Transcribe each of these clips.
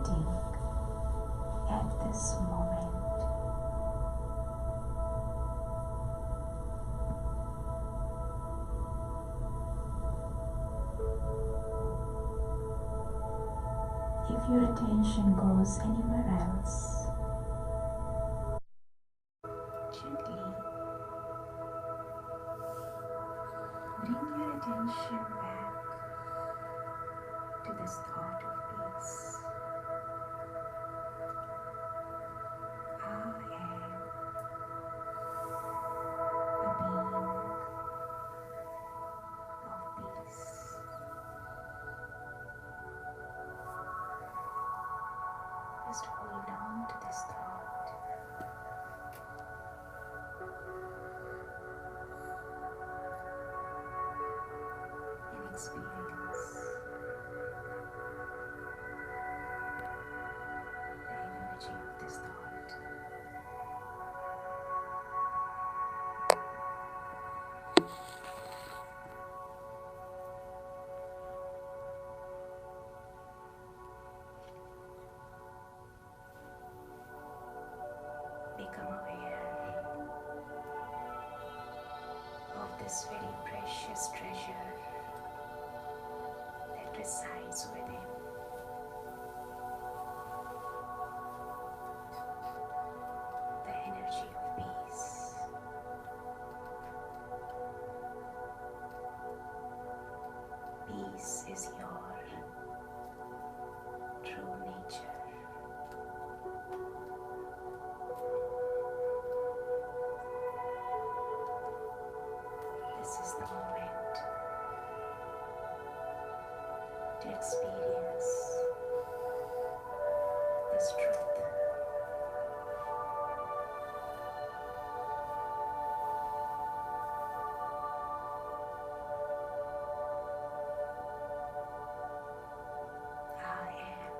sitting at this moment. If your attention goes anywhere else, gently bring your attention back to this thought of peace. I am a being of peace. Just hold on to this thought and experience the energy of this thought. Become aware of this very precious treasure that resides within. The energy of peace. Peace is your true nature. This is the moment to experience this truth. I am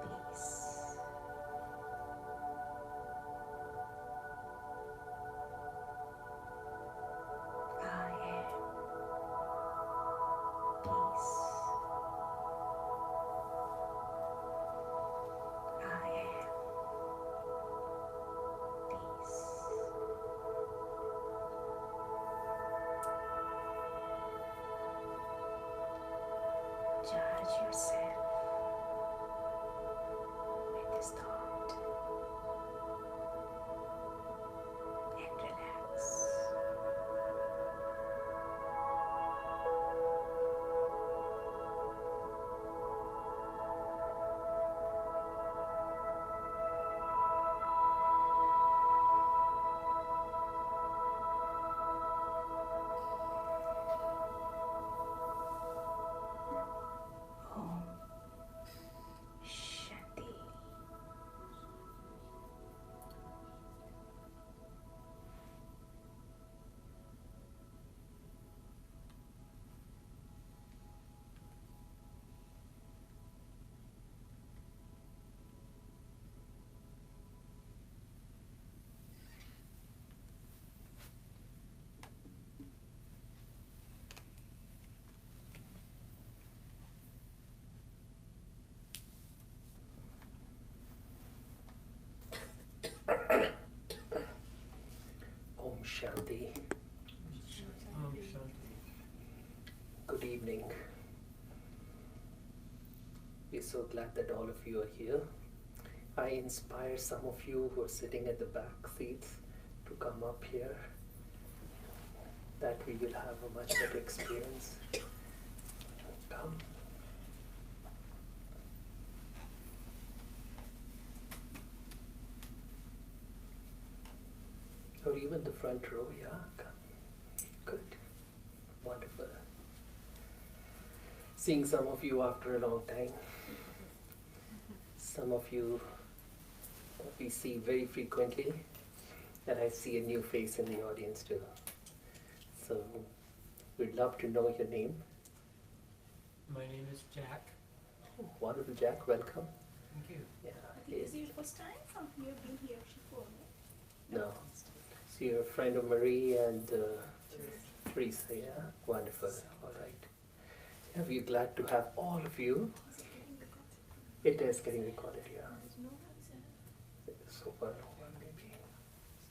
peace. I am peace. I am peace. Charge yourself with this thought and relax. Om Shanti. Om Shanti. Good evening. We're so glad that all of you are here. I inspire some of you who are sitting at the back seats to come up here, that we will have a much better experience. Come. Or even the front row, yeah, come. Good. Wonderful. Seeing some of you after a long time. Some of you we see very frequently, and I see a new face in the audience too. So we'd love to know your name. My name is Jack. Oh, wonderful, Jack. Welcome. Thank you. Yeah. I think this is your first time from you've been here before, right? No. So you're a friend of Marie and Teresa, yeah? Wonderful. All right. Yeah, we're glad to have all of you It is getting recorded, yeah. There's no facet. So far, no one maybe. So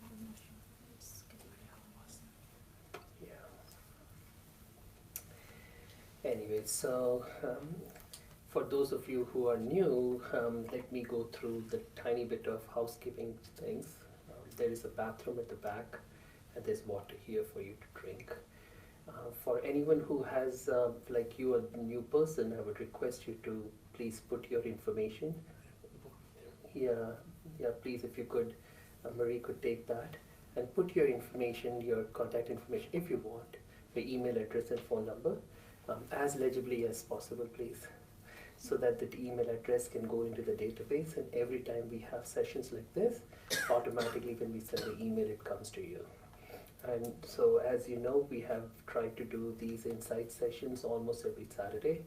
I'm not sure if it's getting Yeah. Anyway, so for those of you who are new, let me go through the tiny bit of housekeeping things. There is a bathroom at the back, and there's water here for you to drink. For anyone who has, like you, a new person, I would request you to please put your information. Yeah, yeah, please, if you could, Marie could take that and put your information, your contact information, if you want, your email address and phone number, as legibly as possible, please, so that the email address can go into the database, and every time we have sessions like this, automatically when we send the email, it comes to you. And so, as you know, we have tried to do these insight sessions almost every Saturday.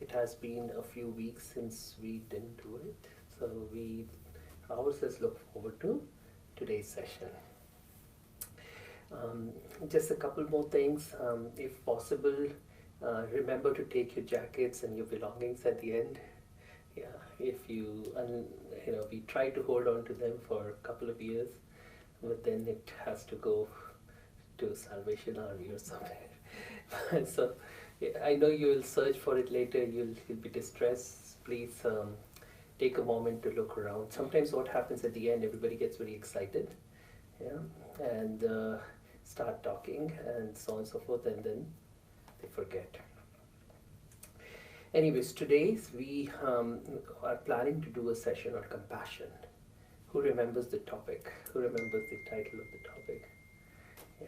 It has been a few weeks since we didn't do it, so we ourselves look forward to today's session. Just a couple more things, if possible, remember to take your jackets and your belongings at the end. Yeah, if you, we try to hold on to them for a couple of years, but then it has to go to Salvation Army or somewhere. So I know you will search for it later, you'll be distressed. Please take a moment to look around. Sometimes what happens at the end, everybody gets very excited, yeah, and start talking and so on and so forth, and then they forget. Anyways, today we are planning to do a session on compassion. Who remembers the topic? Who remembers the title of the topic? Yeah,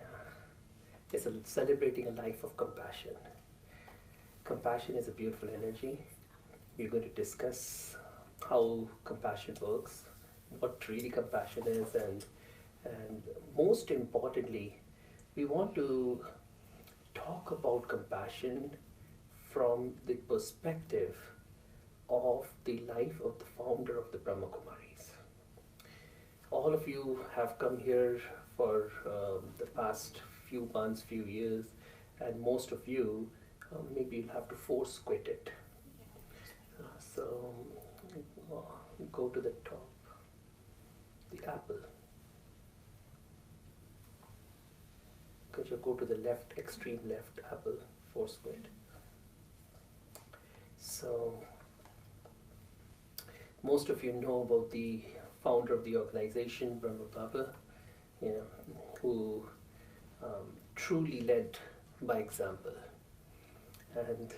it's celebrating a life of compassion. Compassion is a beautiful energy. We're going to discuss how compassion works, what really compassion is, and most importantly, we want to talk about compassion from the perspective of the life of the founder of the Brahma Kumaris. All of you have come here for the past few months, few years, and most of you, maybe you'll have to force quit it. So go to the top, the apple. Could you go to the left, extreme left apple, force quit. So most of you know about the founder of the organization, Brahma Baba, who truly led by example and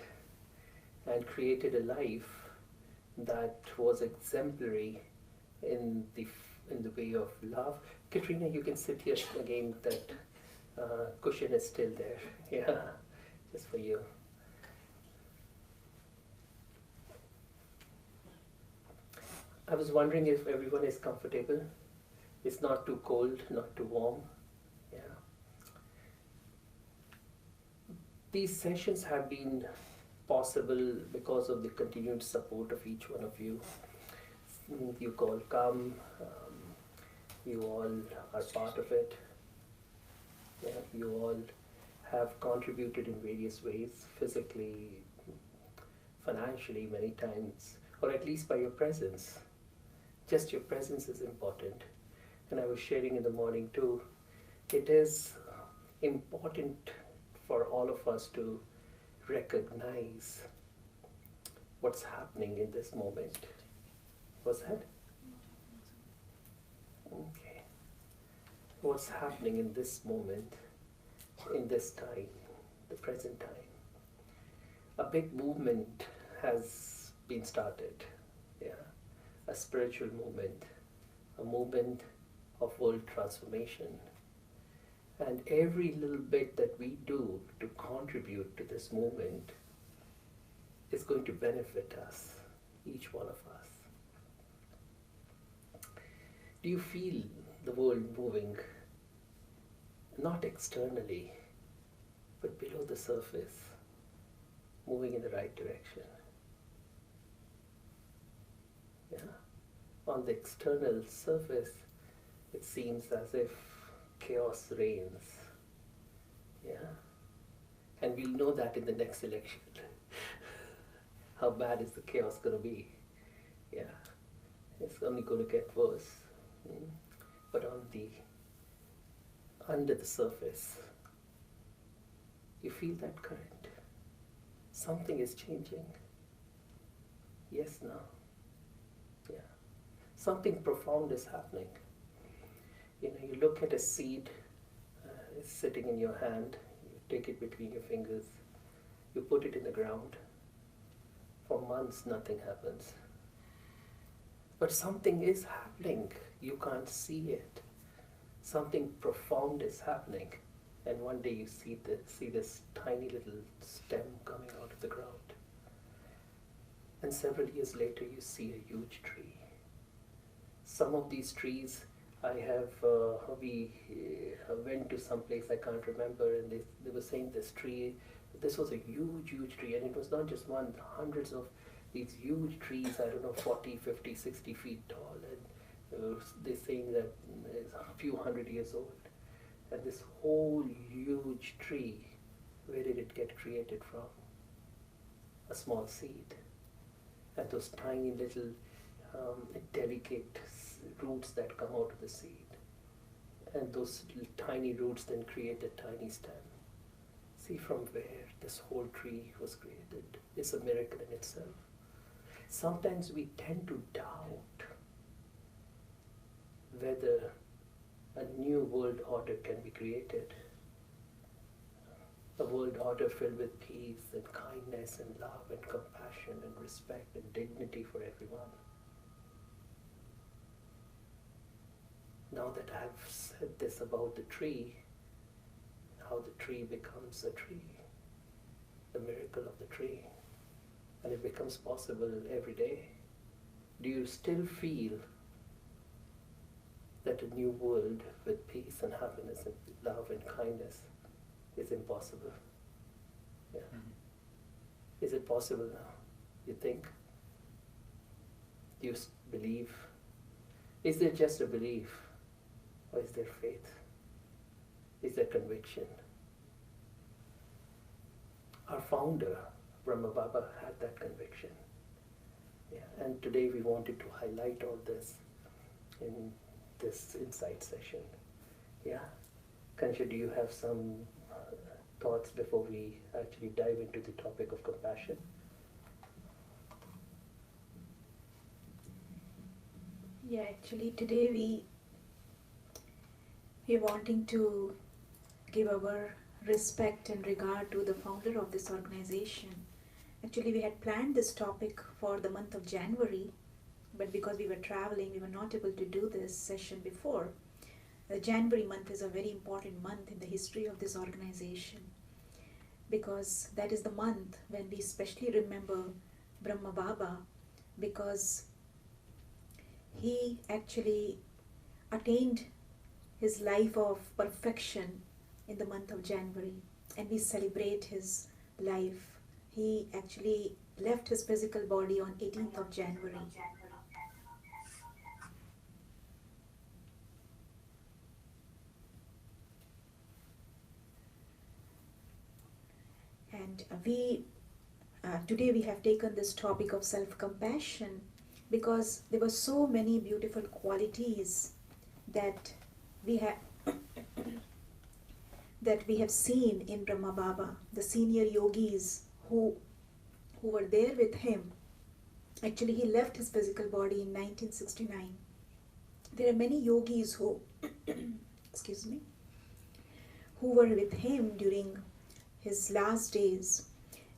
created a life that was exemplary in the way of love. Katrina, you can sit here again. That cushion is still there. Yeah, just for you. I was wondering if everyone is comfortable. It's not too cold, not too warm. Yeah. These sessions have been possible because of the continued support of each one of you. You all come, you all are part of it. Yeah, you all have contributed in various ways, physically, financially, many times, or at least by your presence. Just your presence is important. And I was sharing in the morning too, it is important for all of us to recognize what's happening in this moment. What's that? Okay. What's happening in this moment, in this time, the present time. A big movement has been started, yeah. A spiritual movement, a movement of world transformation. And every little bit that we do to contribute to this movement is going to benefit us, each one of us. Do you feel the world moving, not externally, but below the surface, moving in the right direction? Yeah. On the external surface, it seems as if chaos reigns. Yeah. And we'll know that in the next election. How bad is the chaos going to be? Yeah, it's only going to get worse. Mm. But under the surface, you feel that current. Something is changing. Yes, now. Yeah. Something profound is happening. You look at a seed, it's sitting in your hand, you take it between your fingers, you put it in the ground. For months, nothing happens. But something is happening. You can't see it. Something profound is happening. And one day you see this tiny little stem coming out of the ground. And several years later, you see a huge tree. Some of these trees, we went to some place I can't remember, and they were saying this was a huge, huge tree, and it was not just one, hundreds of these huge trees, I don't know, 40, 50, 60 feet tall, and they're saying that it's a few hundred years old. And this whole huge tree, where did it get created from? A small seed. And those tiny little delicate roots that come out of the seed. And those tiny roots then create a tiny stem. See from where this whole tree was created. It's a miracle in itself. Sometimes we tend to doubt whether a new world order can be created. A world order filled with peace and kindness and love and compassion and respect and dignity for everyone. Now that I've said this about the tree, how the tree becomes a tree, the miracle of the tree, and it becomes possible every day, do you still feel that a new world with peace and happiness and love and kindness is impossible? Yeah. Mm-hmm. Is it possible now, you think? Do you believe? Is there just a belief? Or is there faith? Is there conviction? Our founder, Brahma Baba, had that conviction. Yeah. And today we wanted to highlight all this in this insight session. Yeah. Kansha, do you have some thoughts before we actually dive into the topic of compassion? Yeah, actually today we're wanting to give our respect and regard to the founder of this organization. Actually, we had planned this topic for the month of January, but because we were traveling, we were not able to do this session before. The January month is a very important month in the history of this organization, because that is the month when we especially remember Brahma Baba, because he actually attained his life of perfection in the month of January, and we celebrate his life. He actually left his physical body on 18th of January. And today we have taken this topic of self-compassion because there were so many beautiful qualities that we have that we have seen in Brahma Baba, the senior yogis who were there with him. Actually, he left his physical body in 1969. There are many yogis who, excuse me, who were with him during his last days,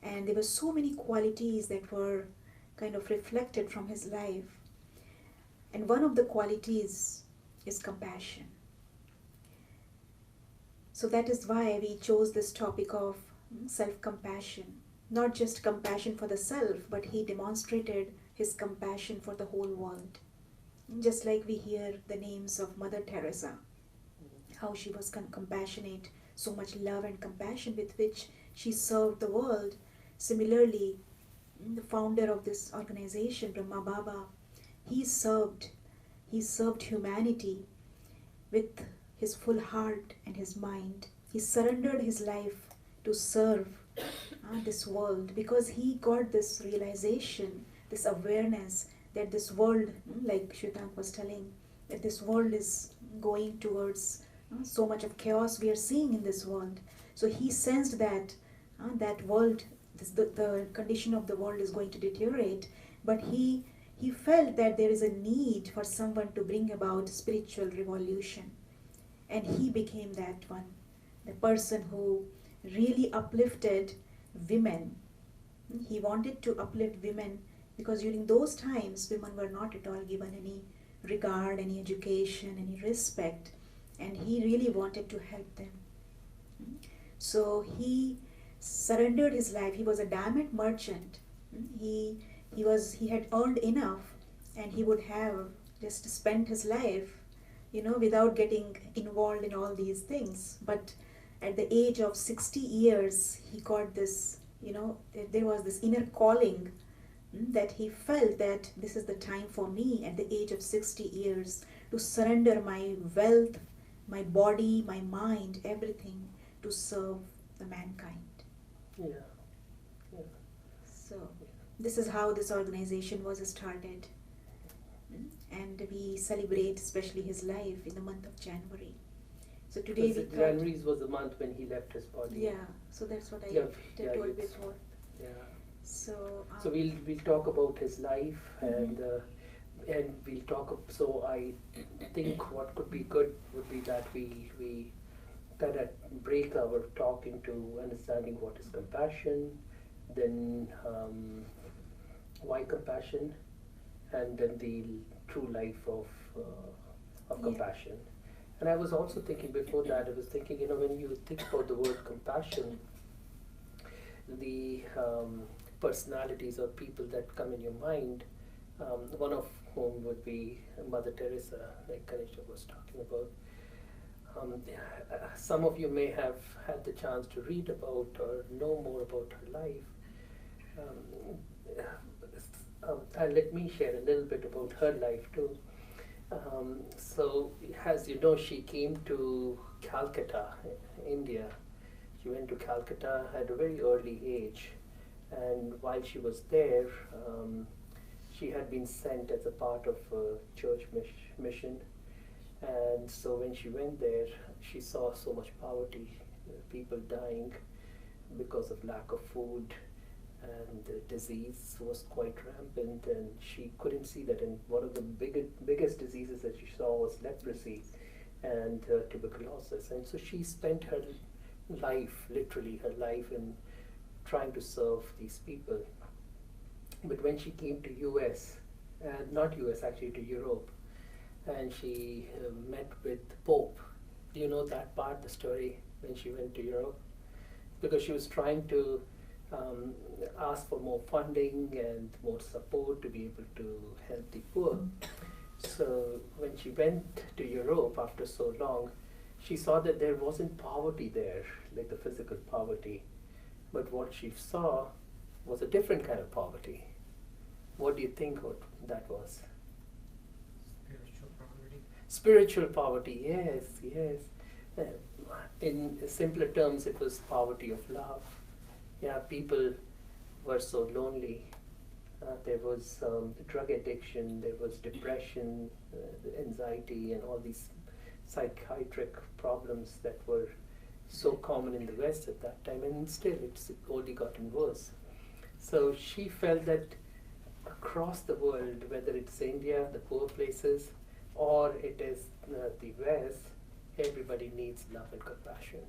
and there were so many qualities that were kind of reflected from his life. And one of the qualities is compassion. So that is why we chose this topic of self-compassion. Not just compassion for the self, but he demonstrated his compassion for the whole world. Just like we hear the names of Mother Teresa, how she was compassionate, so much love and compassion with which she served the world. Similarly, the founder of this organization, Brahma Baba, he served humanity with his full heart and his mind. He surrendered his life to serve this world because he got this realization, this awareness that this world, like Shwetank was telling, that this world is going towards so much of chaos we are seeing in this world. So he sensed that that world, the condition of the world is going to deteriorate, but he felt that there is a need for someone to bring about spiritual revolution, and he became that one, the person who really uplifted women. He wanted to uplift women because during those times women were not at all given any regard, any education, any respect, and he really wanted to help them. So he surrendered his life. He was a diamond merchant. He had earned enough, and he would have just spent his life, without getting involved in all these things. But at the age of 60 years, he got this, there was this inner calling, that he felt that this is the time for me at the age of 60 years to surrender my wealth, my body, my mind, everything to serve the mankind. Yeah. Yeah. So this is how this organization was started. And we celebrate especially his life in the month of January. So today we Because January was the month when he left his body. Yeah, so that's what I Yeah, told it's- before. Yeah. So So we'll talk about his life, and we'll talk. So I think what could be good would be that we kind of break our talk into understanding what is compassion, then why compassion, and then the true life of Yeah. compassion. And I was also thinking before that, I was thinking, when you think about the word compassion, the personalities or people that come in your mind, one of whom would be Mother Teresa, like Kanisha was talking about. Some of you may have had the chance to read about or know more about her life. And let me share a little bit about her life too. So, as you know, she came to Calcutta, India. She went to Calcutta at a very early age, and while she was there, she had been sent as a part of a church mission. And so when she went there, she saw so much poverty, people dying because of lack of food, and the disease was quite rampant, and she couldn't see that. And one of the biggest diseases that she saw was leprosy and tuberculosis. And so she spent her life, literally her life, in trying to serve these people. But when she came to US, not US, actually to Europe, and she met with Pope. Do you know that part, the story, when she went to Europe? Because she was trying to ask for more funding and more support to be able to help the poor. So when she went to Europe after so long, she saw that there wasn't poverty there, like the physical poverty, but what she saw was a different kind of poverty. What do you think what that was? Spiritual poverty. Spiritual poverty, yes, yes. In simpler terms, it was poverty of love. Yeah, people were so lonely. There was drug addiction, there was depression, anxiety, and all these psychiatric problems that were so common in the West at that time, and still it's only gotten worse. So she felt that across the world, whether it's India, the poor places, or it is the West, everybody needs love and compassion.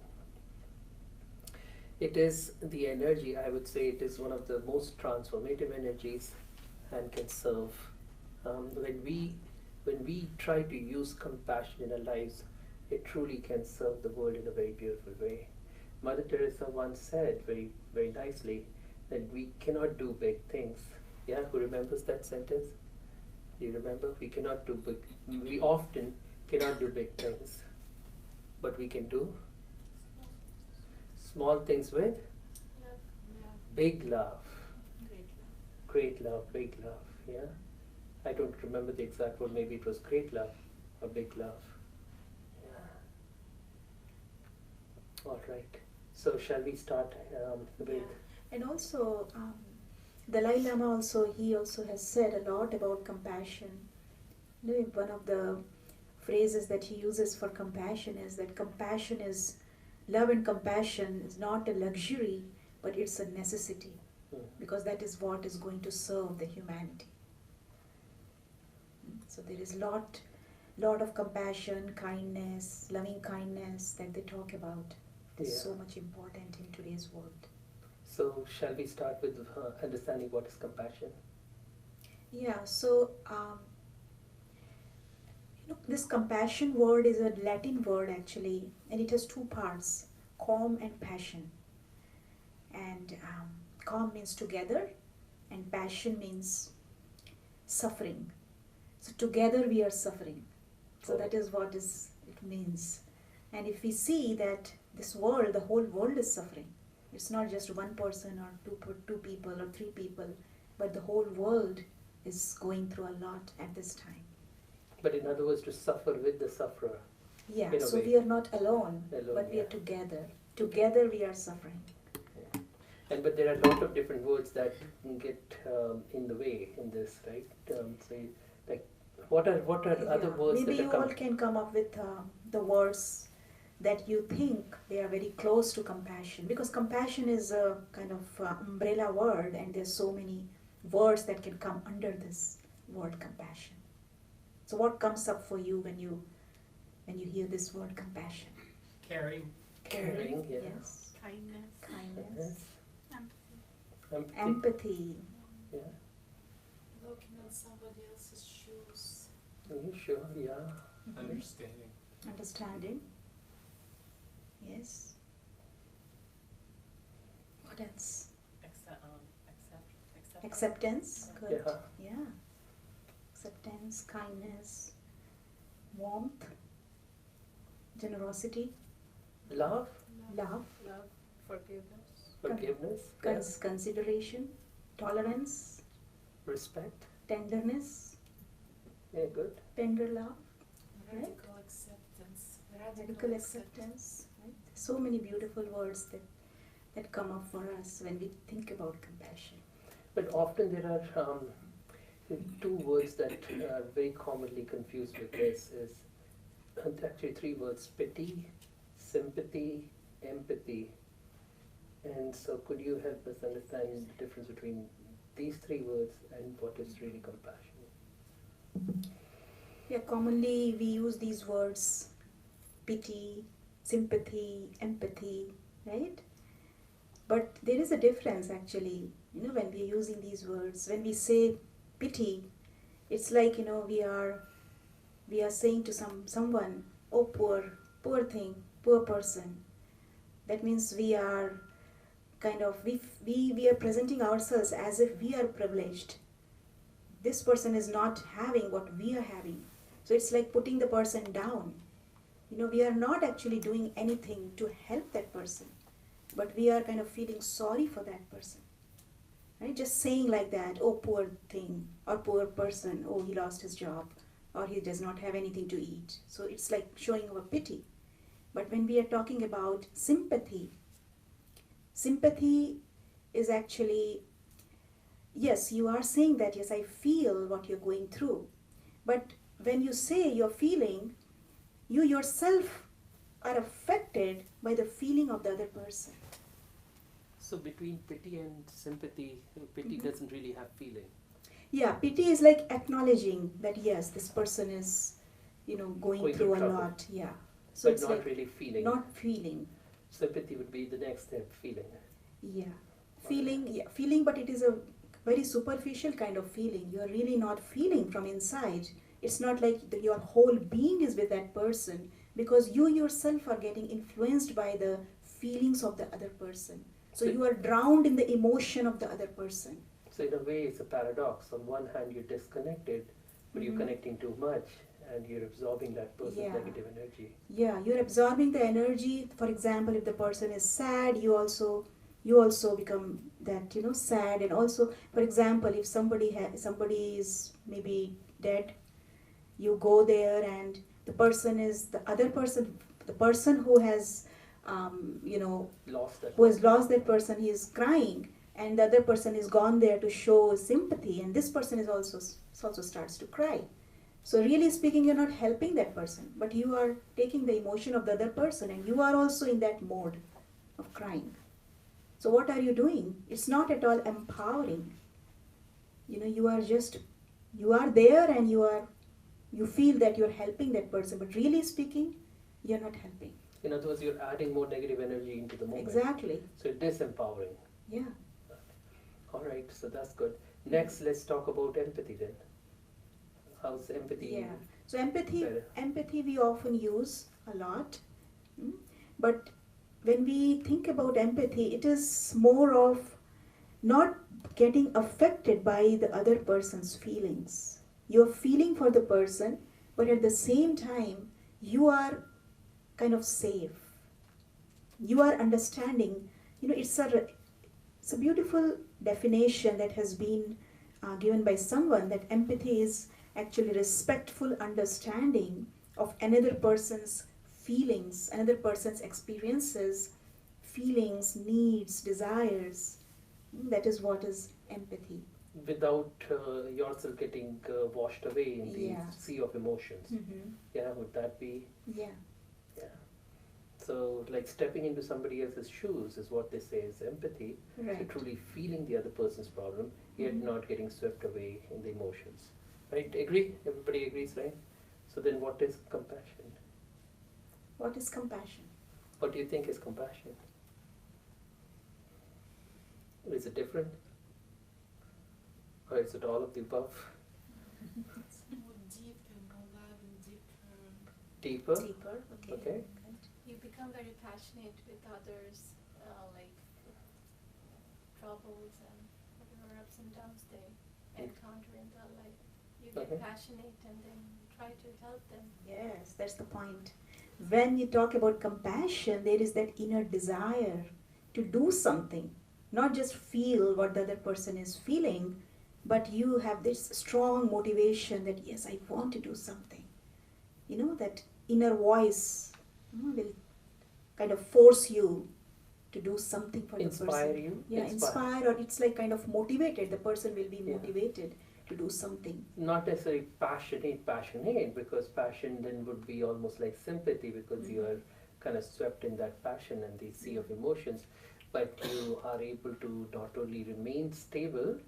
It is the energy, I would say, it is one of the most transformative energies and can serve. When we try to use compassion in our lives, it truly can serve the world in a very beautiful way. Mother Teresa once said very, very nicely that we cannot do big things. Yeah, who remembers that sentence? Do you remember? We often cannot do big things, but we can do small things with big love. Great love, big love, yeah? I don't remember the exact word, maybe it was great love or big love. Yeah. All right. So shall we start with... And also, Dalai Lama also has said a lot about compassion. One of the phrases that he uses for compassion is that compassion is love, and compassion is not a luxury, but it's a necessity, because that is what is going to serve the humanity. So there is lot of compassion, kindness, loving kindness that they talk about. It is so much important in today's world. So shall we start with understanding what is compassion? Yeah, so this compassion word is a Latin word actually, and it has two parts: calm and passion. And calm means together, and passion means suffering. So together we are suffering. So that is what it means. And if we see that this world, the whole world is suffering. It's not just one person or two people or three people, but the whole world is going through a lot at this time. But in other words, to suffer with the sufferer. Yeah, so we are not alone, but we are together. Together we are suffering. Yeah. But there are a lot of different words that get in the way in this, right? What are other words maybe that you all can come up with the words that you think they are very close to compassion, because compassion is a kind of umbrella word, and there's so many words that can come under this word compassion. So what comes up for you when you hear this word compassion? Caring. Caring, yeah. Yes. Kindness. Yes. Empathy. Empathy. Yeah. Looking in somebody else's shoes. Are you sure? Yeah. Understanding. Understanding. Yes. What else? Acceptance. Good. Yeah. Yeah. Acceptance, kindness, warmth, generosity, Love, love, forgiveness, consideration, tolerance, respect. tenderness, Yeah, good. tender love, Radical acceptance. radical acceptance. Right? So many beautiful words that come up for us when we think about compassion. But often there are two words that are very commonly confused with this. Is actually three words: pity, sympathy, empathy. And so could you help us understand the difference between these three words and what is really compassion? Yeah, commonly we use these words: pity, sympathy, empathy, right? But there is a difference actually, when we are using these words. When we say pity, it's like, we are saying to someone, oh, poor thing, poor person. That means we are kind of, we are presenting ourselves as if we are privileged. This person is not having what we are having. So it's like putting the person down. We are not actually doing anything to help that person, but we are kind of feeling sorry for that person. Right? Just saying like that, oh, poor thing, or poor person, oh, he lost his job, or he does not have anything to eat. So it's like showing our pity. But when we are talking about sympathy is actually, yes, you are saying that, yes, I feel what you're going through. But when you say you're feeling, you yourself are affected by the feeling of the other person. So between pity and sympathy, pity doesn't really have feeling. Yeah, pity is like acknowledging that, yes, this person is, going through a lot. Yeah. So but it's not like really feeling. not feeling. Sympathy would be the next step, feeling. Yeah. Feeling, but it is a very superficial kind of feeling. You are really not feeling from inside. It's not like your whole being is with that person, because you yourself are getting influenced by the feelings of the other person. So you are drowned in the emotion of the other person. So in a way, it's a paradox. On one hand, you're disconnected, but you're connecting too much, and you're absorbing that person's negative energy. Yeah, you're absorbing the energy. For example, if the person is sad, you also become that, sad. And also, for example, if somebody is maybe dead, you go there, and the person who has Lost that. who has lost that person, he is crying. and the other person is gone there to show sympathy, and this person is also starts to cry. So really speaking, you're not helping that person, but you are taking the emotion of the other person, and you are also in that mode of crying. So what are you doing? It's not at all empowering. You are there, and you feel that you're helping that person, but really speaking, you're not helping. In other words, you're adding more negative energy into the moment. Exactly. So it is empowering. Yeah. All right, so that's good. Next, let's talk about empathy then. How's empathy? Yeah. So empathy, better? empathy we often use a lot, but when we think about empathy, it is more of not getting affected by the other person's feelings. You're feeling for the person, but at the same time, you are kind of safe. You are understanding. It's a beautiful definition that has been given by someone, that empathy is actually respectful understanding of another person's feelings, another person's experiences, feelings, needs, desires. That is what is empathy. Without yourself getting washed away in the Yeah. sea of emotions. Yeah, would that be? Yeah. Yeah. So, like stepping into somebody else's shoes is what they say is empathy. So Right. truly feeling the other person's problem, yet Mhm. not getting swept away in the emotions. Right? Agree? Everybody agrees, right? So then, what is compassion? What is compassion? What do you think is compassion? Is it different? Or is it all of the above? It's more deep and more alive and deeper. Deeper? Deeper. Okay. Okay. Good. You become very passionate with others, like troubles and whatever ups and downs they encounter in their life. You get Okay. passionate and then try to help them. Yes, that's the point. When you talk about compassion, there is that inner desire to do something, not just feel what the other person is feeling, but you have this strong motivation that, yes, I want to do something. That inner voice will kind of force you to do something for the person. Inspire you? Yeah, inspire, or it's like kind of motivated. The person will be Yeah. motivated to do something. Not necessarily passionate, because passion then would be almost like sympathy, because you are kind of swept in that passion and the sea of emotions, but you are able to not only remain stable,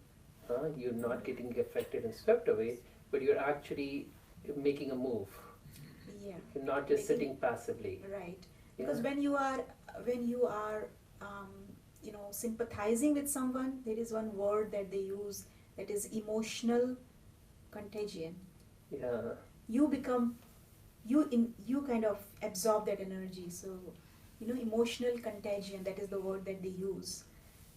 you're not getting affected and swept away, but you're actually making a move. Yeah. You're not just Making- sitting passively. Right. Because Yeah. when you are sympathizing with someone, there is one word that they use, that is emotional contagion. Yeah. You become you kind of absorb that energy. So emotional contagion, that is the word that they use.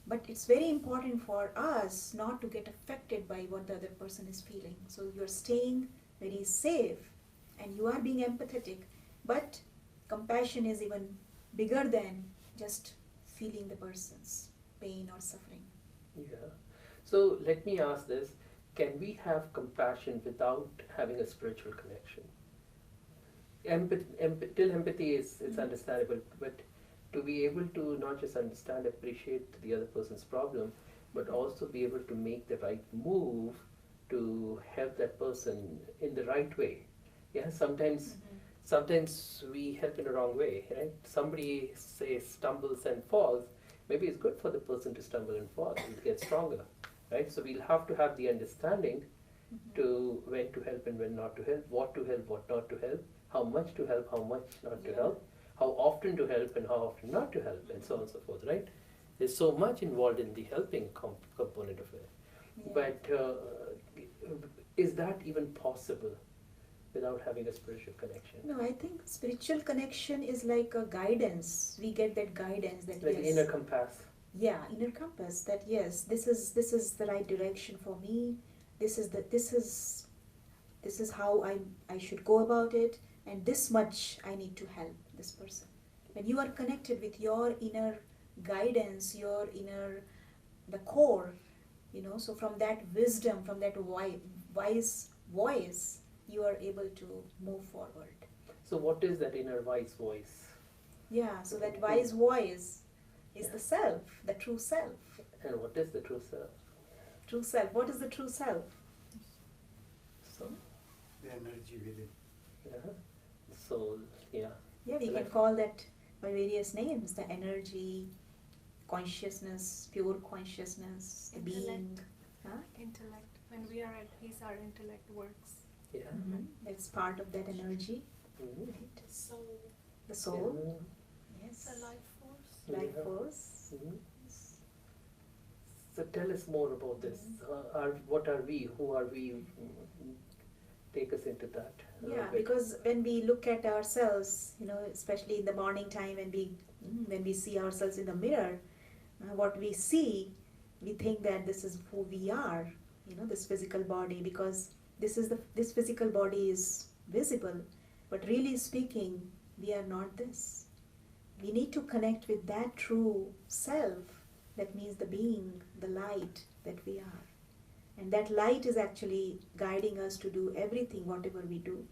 But it's very important for us not to get affected by what the other person is feeling. So you're staying very safe and you are being empathetic, but compassion is even bigger than just feeling the person's pain or suffering. Yeah. So let me ask this: can we have compassion without having a spiritual connection? Till empathy is it's understandable, but to be able to not just understand, appreciate the other person's problem, but also be able to make the right move to help that person in the right way. Yeah. Sometimes we help in the wrong way, right? Somebody say stumbles and falls. Maybe it's good for the person to stumble and fall and get stronger, right? So we'll have to have the understanding to when to help and when not to help, what to help, what not to help, how much to help, how much not to Yeah. help, how often to help and how often not to help, and so on and so forth, right? There's so much involved in the helping component of it. Yeah. But is that even possible without having a spiritual connection? No, I think spiritual connection is like a guidance. We get that guidance that Like yes, inner compass. yeah, inner compass, that yes, this is the right direction for me. This is how I should go about it, and this much I need to help this person. When you are connected with your inner guidance, your inner the core, so from that wisdom, from that wise voice, you are able to move forward. So what is that inner wise voice? Yeah, so that wise voice is Yeah. the self, the true self. And what is the true self? True self. What is the true self? So, The energy within. yeah, soul, yeah. Yeah, we So can like- call that by various names: the energy, consciousness, pure consciousness, the being. Intellect. Huh? Intellect. When we are at peace, our intellect works. Yeah. That's part of that energy, Mhm. right? Soul. The soul. Yeah. Yes. The life force. Life Yeah. force. Mhm. So tell us more about this. What are we? Who are we? Take us into that. a little Yeah, bit. because when we look at ourselves, especially in the morning time when we see ourselves in the mirror, what we see, we think that this is who we are, this physical body, because this physical body is visible, but really speaking, we are not this. We need to connect with that true self, that means the being, the light that we are. And that light is actually guiding us to do everything, whatever we do.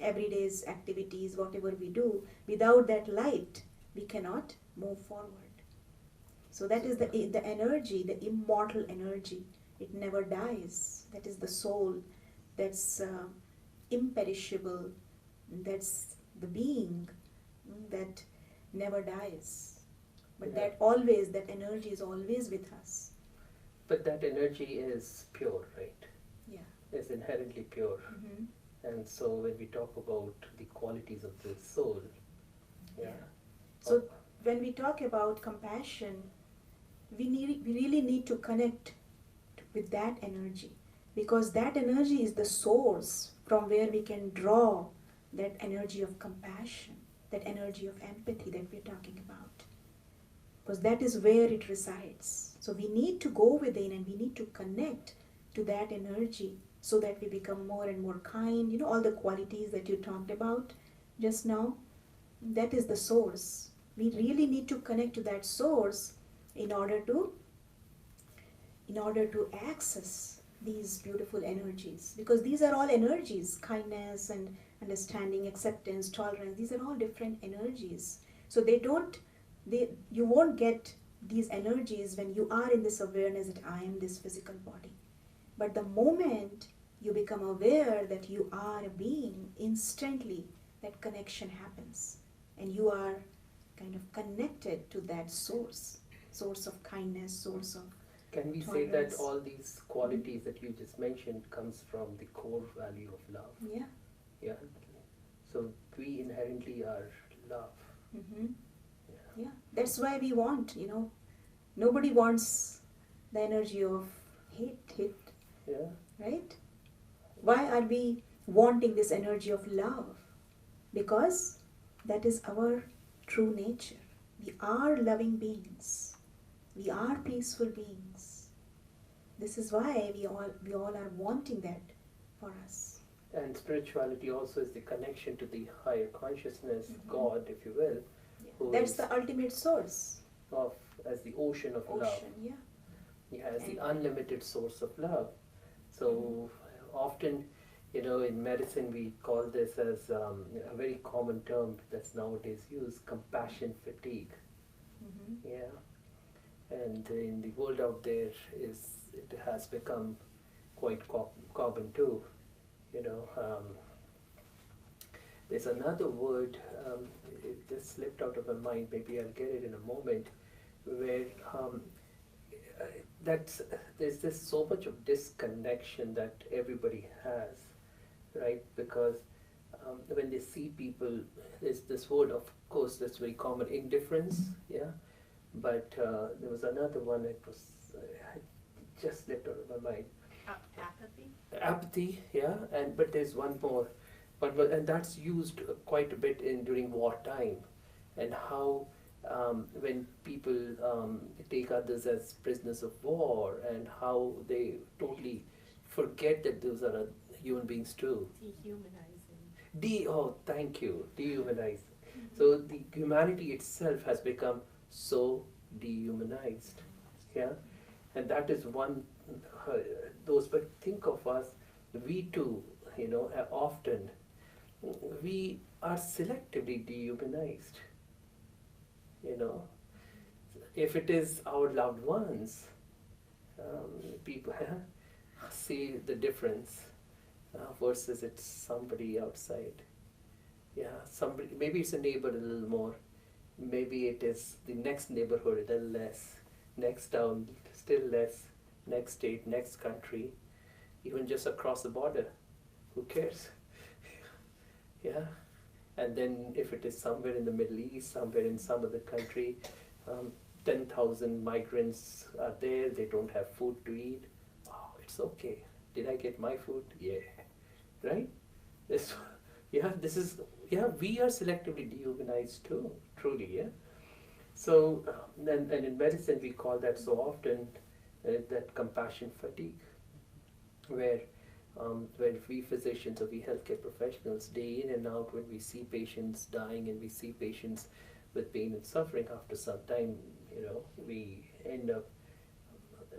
Everyday's activities, whatever we do, without that light, we cannot move forward. So that is the energy, the immortal energy. It never dies. That is the soul. That's imperishable. That's the being that never dies. But Yeah. that energy is always with us. But that energy is pure, right? Yeah. It's inherently pure. Mm-hmm. And so when we talk about the qualities of the soul, yeah. So when we talk about compassion, we really need to connect with that energy, because that energy is the source from where we can draw that energy of compassion, that energy of empathy that we're talking about, because that is where it resides. So we need to go within and we need to connect to that energy so that we become more and more kind, all the qualities that you talked about just now. That is the source. We really need to connect to that source in order to access these beautiful energies, because these are all energies: kindness and understanding, acceptance, tolerance. These are all different energies. So you won't get these energies when you are in this awareness that I am this physical body. But the moment you become aware that you are a being, instantly that connection happens, and you are kind of connected to that source of kindness, source of Can we say that tolerance. all these qualities that you just mentioned comes from the core value of love? Yeah. Yeah. So we inherently are love. Mm-hmm. Yeah. Yeah. That's why we want, nobody wants the energy of hate, Yeah. right? Why are we wanting this energy of love? Because that is our true nature. We are loving beings. We are peaceful beings. This is why we all are wanting that for us. And spirituality also is the connection to the higher consciousness, Mhm. God, if you will, who That's is the ultimate source. of as the ocean of love. Ocean, yeah. He has the And- unlimited source of love. So often, in medicine we call this as a very common term that's nowadays used, compassion fatigue. Mm-hmm. Yeah. And in the world out there, it has become quite common too. There's another word, it just slipped out of my mind, maybe I'll get it in a moment, where there's just so much of disconnection that everybody has, right? Because when they see people, there's this word, of course, that's very common, indifference, yeah? But there was another one, it just slipped out of my mind. Apathy. Apathy, yeah, but there's one more, and that's used quite a bit during wartime, and how when people take others as prisoners of war, and how they totally forget that those are human beings too. Dehumanizing. Thank you, dehumanize. So the humanity itself has become so dehumanized, yeah, and that is one. Those, but think of us, we too, often we are selectively dehumanized. if it is our loved ones, people see the difference versus it's somebody outside. Yeah, somebody, maybe it's a neighbor a little more, maybe it is the next neighborhood a little less, next town still less, next state, next country, even just across the border. Who cares? Yeah. And then if it is somewhere in the Middle East, somewhere in some other country, um, 10,000 migrants are there, they don't have food to eat. Oh, it's okay. Did I get my food? Yeah. Right? This, yeah, this is, yeah, we are selectively dehumanized too, truly, yeah. So, and in medicine we call that so often that compassion fatigue, where we physicians or we healthcare professionals, day in and out, when we see patients dying and we see patients with pain and suffering, after some time, we end up,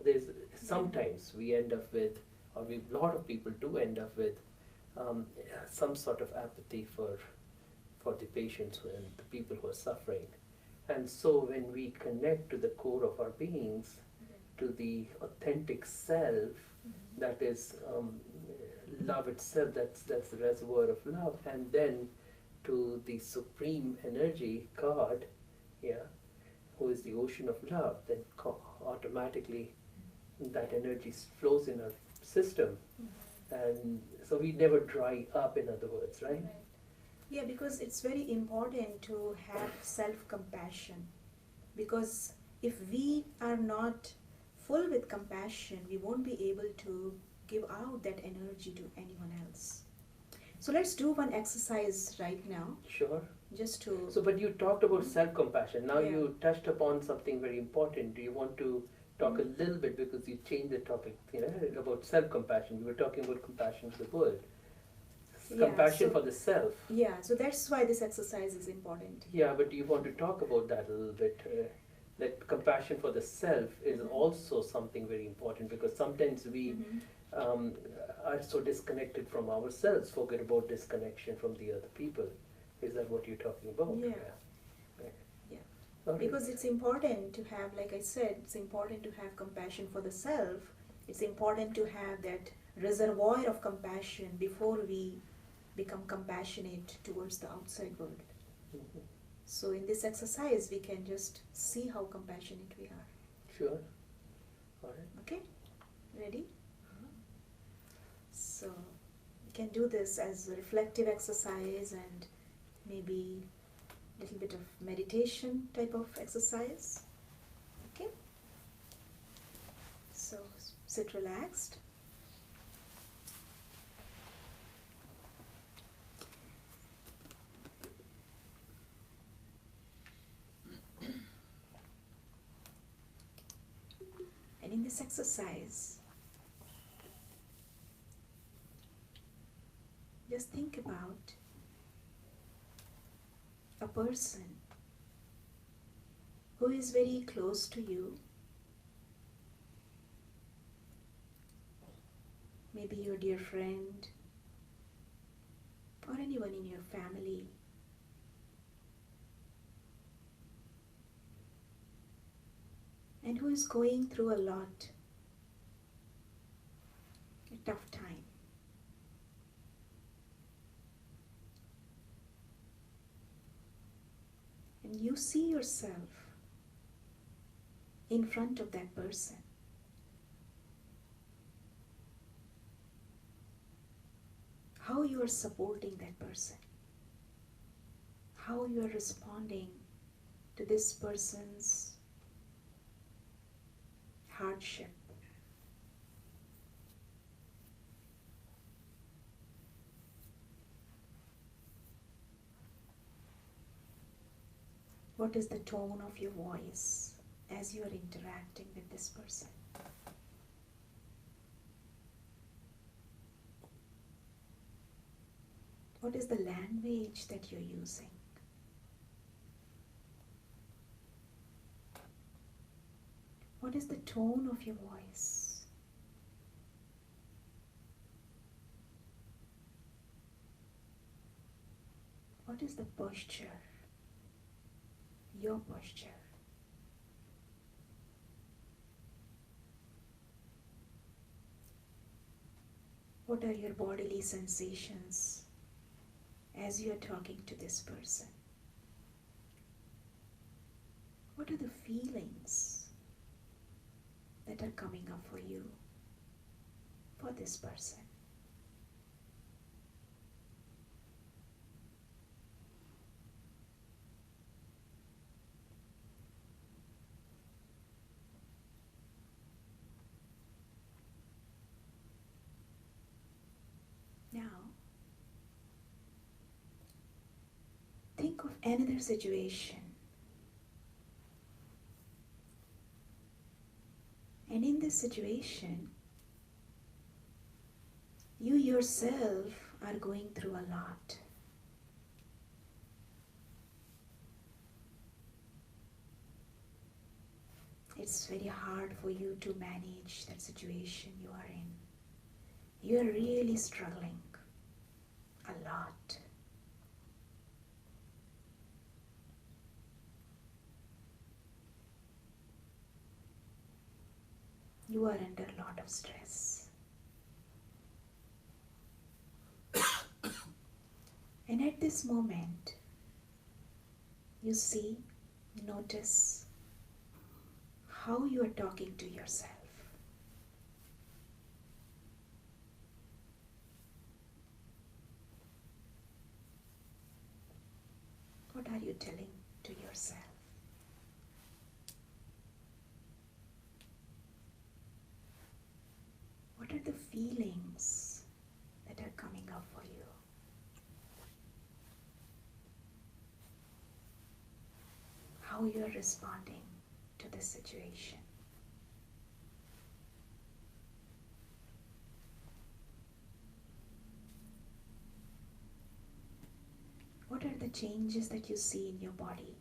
there's sometimes we end up with, or a lot of people do end up with um, some sort of apathy for the patients and the people who are suffering. And so when we connect to the core of our beings, to the authentic self, that is love itself, that's the reservoir of love, and then to the supreme energy, God, yeah, who is the ocean of love, then automatically that energy flows in our system, and so we never dry up, in other words, right? Yeah, because it's very important to have self-compassion, because if we are not full with compassion, we won't be able to give out that energy to anyone else. So let's do one exercise right now, Sure. just to... So, but you talked about self-compassion. Now Yeah. you touched upon something very important. Do you want to talk a little bit, because you changed the topic, about self-compassion? We were talking about compassion to the world. Yeah, Compassion so- for the self. Yeah, so that's why this exercise is important. Yeah, but do you want to talk about that a little bit? That compassion for the self is also something very important, because sometimes we are so disconnected from ourselves, forget about disconnection from the other people. Is that what you're talking about? Yeah. Yeah. Yeah. Okay. Because it's important to have, like I said, it's important to have compassion for the self. It's important to have that reservoir of compassion before we become compassionate towards the outside world. Mhm. So in this exercise, we can just see how compassionate we are. Sure. All right. Okay? Ready? So we can do this as a reflective exercise and maybe a little bit of meditation type of exercise. Okay? So sit relaxed. And in this exercise, just think about a person who is very close to you. Maybe your dear friend or anyone in your family. And who is going through a lot, a tough time. And you see yourself in front of that person. How you are supporting that person. How you are responding to this person's hardship. What is the tone of your voice as you are interacting with this person? What is the language that you're using? What is the tone of your voice? What is the posture? Your posture. What are your bodily sensations as you are talking to this person? What are the feelings that are coming up for you, for this person? Now, think of another situation. And in this situation, you yourself are going through a lot. It's very hard for you to manage that situation you are in. You are really struggling a lot. You are under a lot of stress. And at this moment, you see, notice how you are talking to yourself. What are you telling to yourself? What are the feelings that are coming up for you? How you are responding to this situation? What are the changes that you see in your body?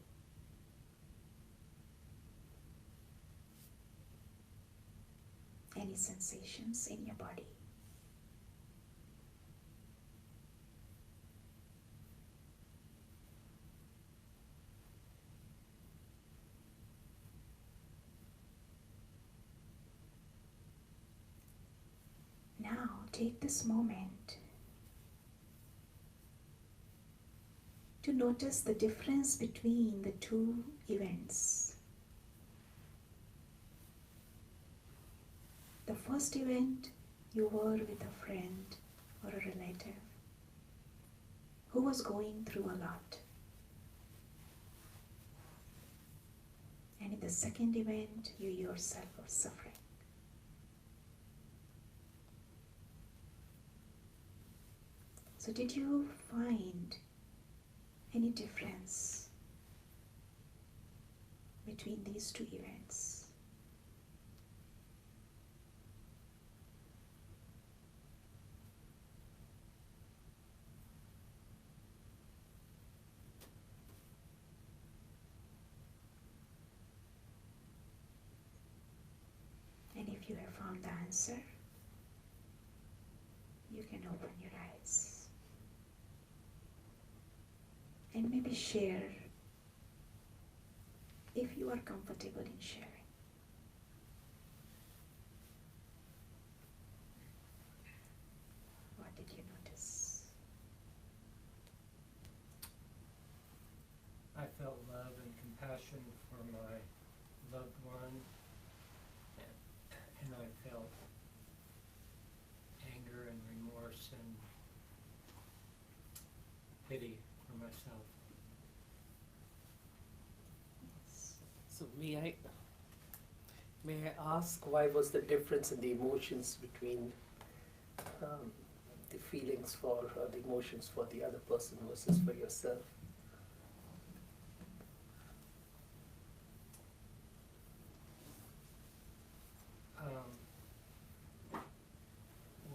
Any sensations in your body? Now take this moment to notice the difference between the two events. The first event, you were with a friend or a relative who was going through a lot. And in the second event, you yourself are suffering. So did you find any difference between these two events? And if you have found the answer, you can open your eyes and maybe share if you are comfortable in sharing. What did you notice? I felt love and compassion for my loved one, and I felt anger and remorse and pity for myself. So may I ask why was the difference in the emotions between the feelings for or the emotions for the other person versus for yourself?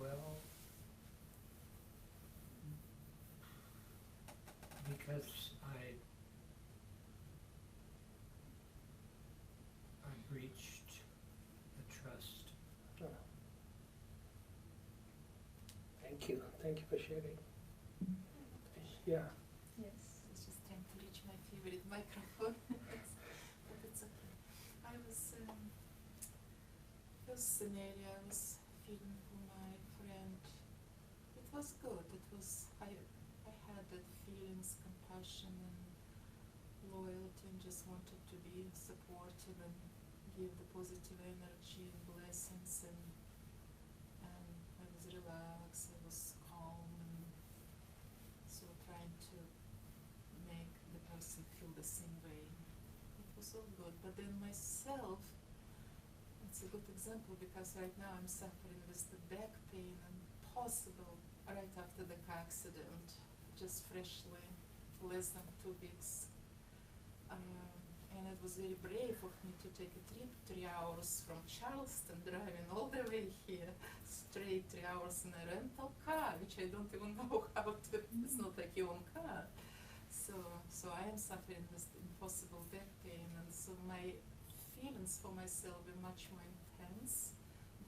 Well, because I breached the trust. Thank you for sharing. Yeah. Yes, I was just trying to reach my favorite microphone, but it's okay. I was, first scenario, I was feeling for my friend was good. It was, I had that feelings, compassion and loyalty, and just wanted to be supportive and give the positive energy and blessings, and I was relaxed, I was calm, and so trying to make the person feel the same way. It was all good, but then myself, it's a good example because right now I'm suffering with the back pain and possible right after the car accident, just freshly, less than 2 weeks. And it was very brave of me to take a trip 3 hours from Charleston, driving all the way here, straight 3 hours in a rental car, which I don't even know how to, it's not like your own car. So I am suffering with impossible back pain, and so my feelings for myself were much more intense.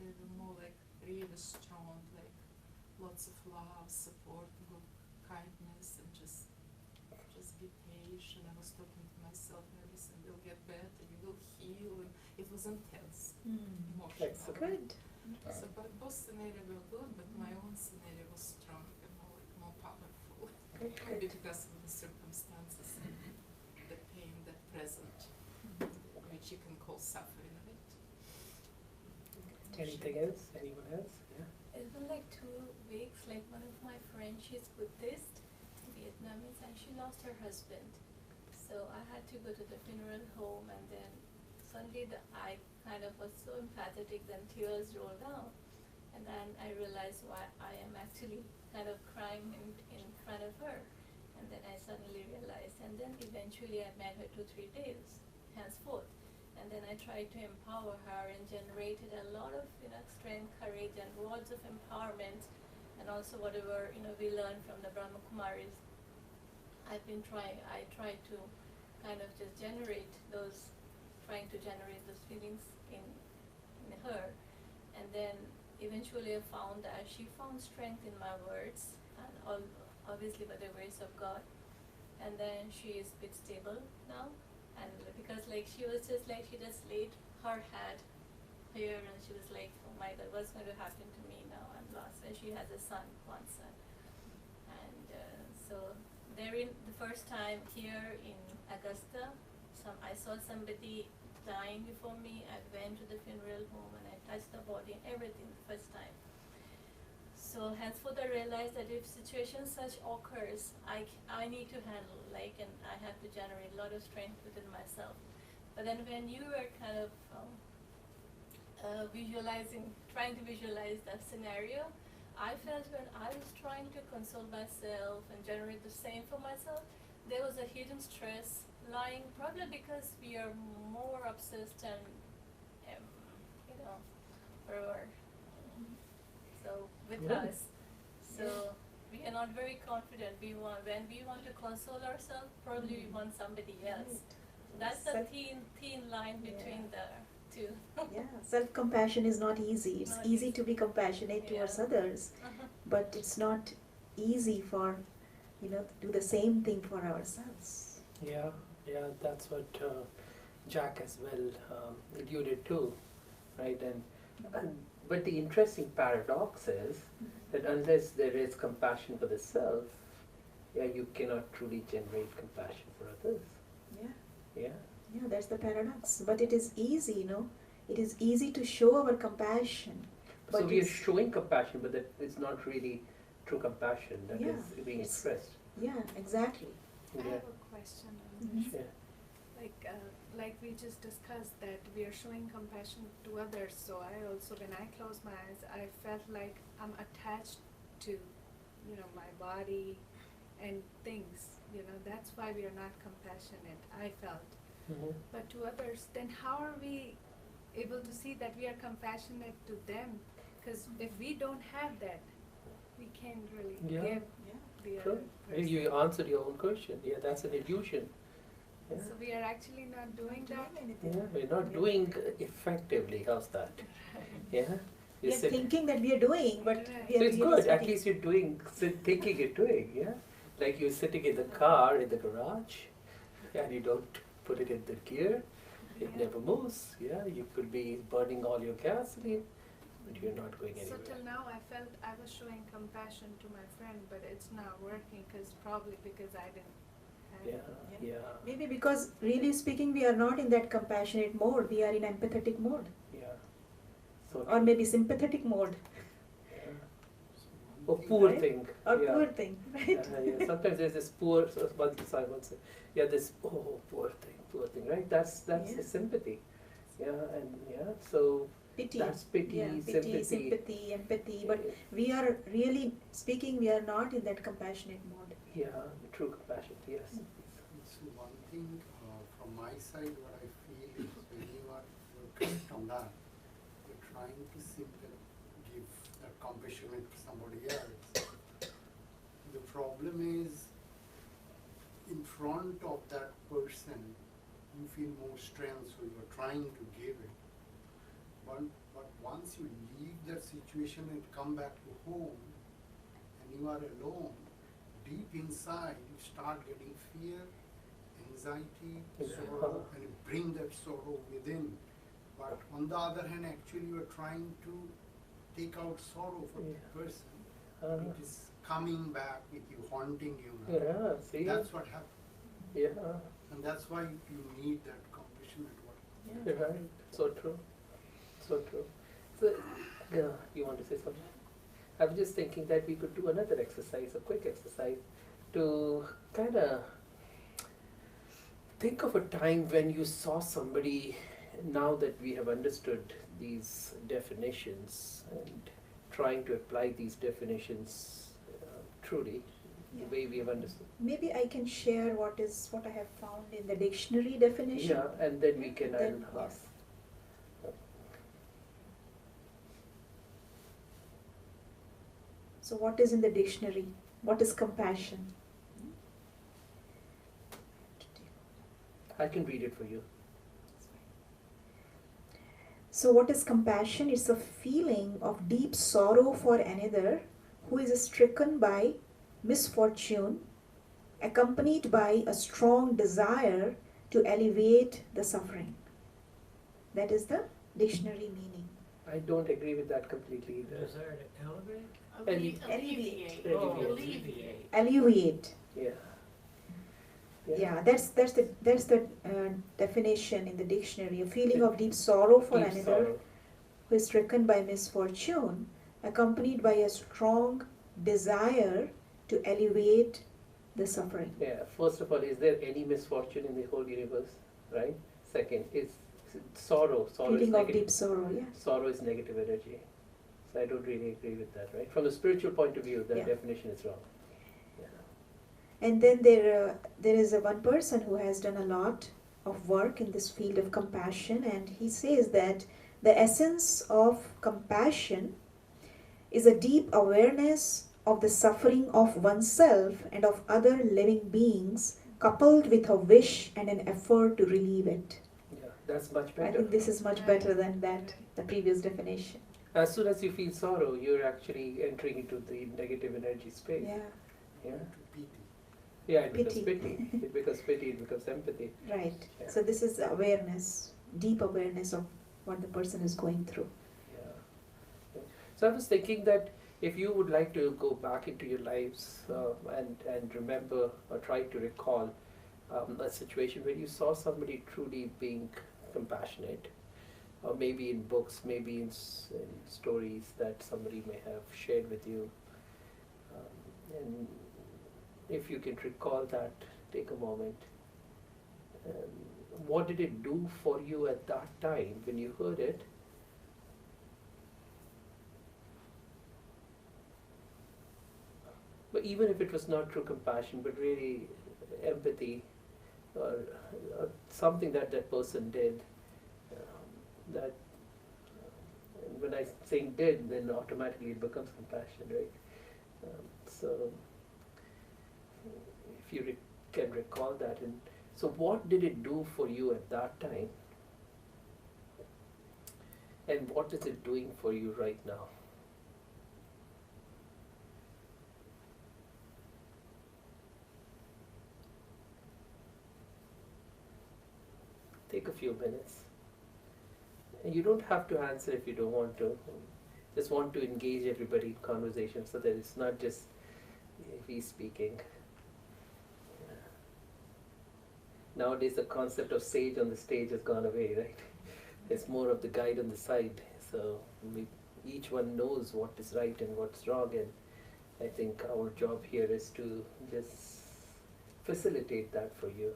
They were more like really strong, like lots of love, support, good kindness, and just be patient. I was talking to myself, everything will get better, you will heal, and it was intense, emotional. Excellent. Good. So both scenarios were good, but my own scenario was strong and more powerful. Good, Maybe good. because of the circumstances and the pain that present, which you can call suffering, right? Anything else? Anyone else? Yeah. It's been like 2 weeks, like one of my friends, she's Buddhist, Vietnamese, and she lost her husband. So I had to go to the funeral home, and then suddenly I kind of was so empathetic, then tears rolled down. And then I realized why I am actually kind of crying in front of her. And then I suddenly realized, and then eventually I met her 2-3 days henceforth. And then I tried to empower her and generated a lot of strength, courage, and words of empowerment, and also whatever we learned from the Brahma Kumaris. I tried to kind of just trying to generate those feelings in her, and then eventually I found that she found strength in my words, and obviously by the grace of God. And then she is a bit stable now, and because she just laid her head here, and she was like, oh my God, what's going to happen to me now? I'm lost. And she has one son. And so the first time here in Augusta, I saw somebody dying before me. I went to the funeral home and I touched the body and everything the first time. So henceforth I realized that if situation such occurs, I need to handle, and I have to generate a lot of strength within myself. But then when you were kind of trying to visualize that scenario, I felt when I was trying to console myself and generate the same for myself, there was a hidden stress lying, probably because we are more obsessed and, forever. So with Yeah. us, so we are not very confident. When we want to console ourselves, probably we want somebody else. That's the thin line between the two. Yeah, self-compassion is not easy. It's Not easy easy. to be compassionate towards Yeah. others, but it's not easy for, do the same thing for ourselves. Yeah, that's what Jack as well alluded to, right? But the interesting paradox is that unless there is compassion for the self, you cannot truly generate compassion for others. Yeah. Yeah. Yeah, that's the paradox. But it is easy, It is easy to show our compassion. So But we are it's- showing compassion, but that is not really true compassion that Yeah, is being it's- expressed. Yeah, exactly. I Yeah. have a question on Mhm. this. Yeah. Like we just discussed that we are showing compassion to others. So I also, when I close my eyes, I felt like I'm attached to, my body and things. That's why we are not compassionate. I felt. Mhm. But to others, then how are we able to see that we are compassionate to them? Because if we don't have that, we can't really Yeah. give Yeah. the True. other person. You answered your own question. Yeah, that's an illusion. Yeah. So we are actually not doing that. Yeah, we're not doing effectively. How's that? Yeah. We You are sit. thinking that we are doing, but Right. we So are it's really good. At sitting. least you're doing, thinking you're doing. Yeah. Like you're sitting in the car in the garage, and you don't put it in the gear. It Yeah. never moves. Yeah. You could be burning all your gasoline, but you're not going So anywhere. till now I felt I was showing compassion to my friend, but it's not working probably because I didn't have Yeah, yeah, Maybe because really speaking, we are not in that compassionate mode. We are in empathetic mode, yeah. So or true. maybe sympathetic mode, Yeah. So Oh, one thing, poor right? thing. Or Yeah. poor thing, right? Yeah. Sometimes there's this poor, so I won't say, yeah, this, oh, poor thing, right? That's Yeah. the sympathy. Yeah, and yeah, so Pity. that's pity, Yeah, pity, sympathy. sympathy, empathy. But we are really speaking, we are not in that compassionate mode. Yeah, true compassion, yes. so one thing from my side, what I feel is when you are correct on that, you're trying to simply give that compassionate to somebody else. The problem is, in front of that person, you feel more strength, so you're trying to give it. But once you leave that situation and come back to home, and you are alone, deep inside, you start getting fear, anxiety, Yeah. sorrow, and you bring that sorrow within. But on the other hand, actually, you are trying to take out sorrow from Yeah. the person. Uh, It is coming back with you, haunting you now. yeah, see? That's what happens. Yeah, And that's why you need that compassionate one. Yeah. you're right. So true. So true. So, yeah, you want to say something? I was just thinking that we could do another exercise, a quick exercise, to kind of think of a time when you saw somebody, now that we have understood these definitions and trying to apply these definitions truly, Yeah. the way we have understood. Maybe I can share what I have found in the dictionary definition. Yeah, and then we can Then, I'll ask. So what is in the dictionary? What is compassion? I can read it for you. So what is compassion? It's a feeling of deep sorrow for another who is stricken by misfortune, accompanied by a strong desire to alleviate the suffering. That is the dictionary meaning. I don't agree with that completely either. Desire to elevate? Alleviate. Oh, Alleviate. Alleviate. Yeah. Yeah, that's the definition in the dictionary. A feeling of deep sorrow for Deep another sorrow. who is stricken by misfortune, accompanied by a strong desire to alleviate the suffering. Yeah, first of all, is there any misfortune in the whole universe? Right? Second, is sorrow. Sorrow is Feeling of negative. deep sorrow, yeah. Sorrow is negative energy. So I don't really agree with that, right? From a spiritual point of view, the Yeah. definition is wrong. Yeah. And then there is one person who has done a lot of work in this field of compassion, and he says that the essence of compassion is a deep awareness of the suffering of oneself and of other living beings, coupled with a wish and an effort to relieve it. Yeah, that's much I better. think this is much better than that, the previous definition. As soon as you feel sorrow, you're actually entering into the negative energy space. Yeah, Yeah. To pity. Yeah, it becomes Pity. pity. It becomes pity, it becomes empathy. right. Yeah. So this is awareness, deep awareness of what the person is going through. Yeah. So I was thinking that if you would like to go back into your lives and remember or try to recall a situation where you saw somebody truly being compassionate, or maybe in books, maybe in stories that somebody may have shared with you, and if you can recall that, take a moment. What did it do for you at that time when you heard it? But even if it was not true compassion, but really empathy, or something that that person did, that when I saying did, then automatically it becomes compassion, right? So if you can recall that, and so what did it do for you at that time, and what is it doing for you right now? Take a few minutes. And you don't have to answer if you don't want to. just want to engage everybody in conversation so that it's not just we speaking. Nowadays, the concept of sage on the stage has gone away, right? It's more of the guide on the side. So each one knows what is right and what's wrong, and I think our job here is to just facilitate that for you.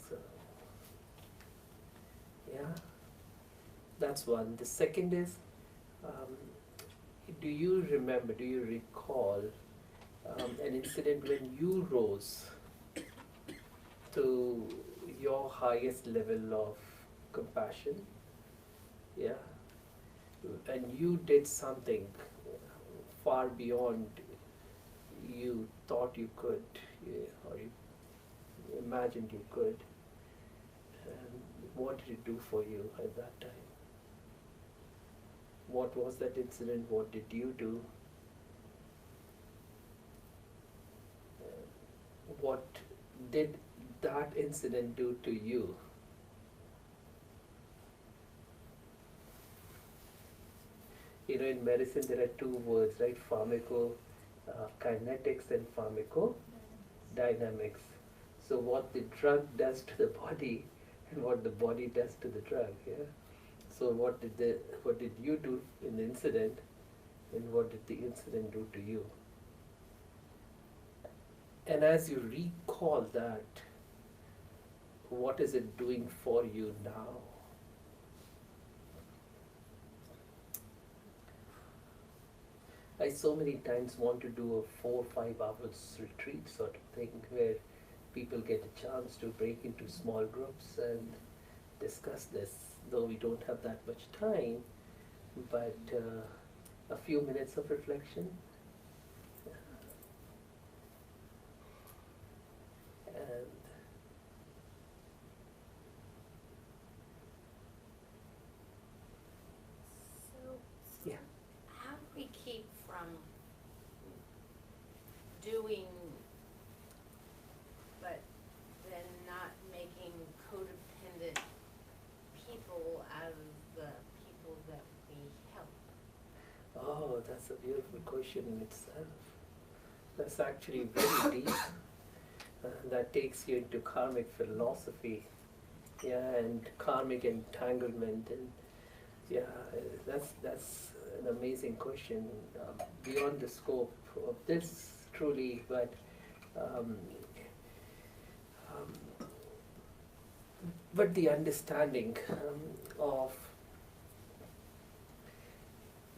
So, yeah, that's one. The second is, do you remember, do you recall an incident when you rose to your highest level of compassion? Yeah, and you did something far beyond you thought you could, or you imagined you could. And what did it do for you at that time? What was that incident? What did you do? What did that incident do to you? You know, in medicine there are two words, right? Kinetics and pharmacodynamics. So what the drug does to the body and what the body does to the drug, yeah? So what did you do in the incident and what did the incident do to you? And as you recall that, what is it doing for you now? I so many times want to do a 4 or 5 hours retreat sort of thing where people get a chance to break into small groups and discuss this, though we don't have that much time, but a few minutes of reflection. And So, yeah. how do we keep from doing, but then not making codependent people out of the people that we help? Oh, that's a beautiful question in itself. That's actually very deep. That takes you into karmic philosophy, yeah, and karmic entanglement, and yeah, that's an amazing question, beyond the scope of this truly, but um, but the understanding of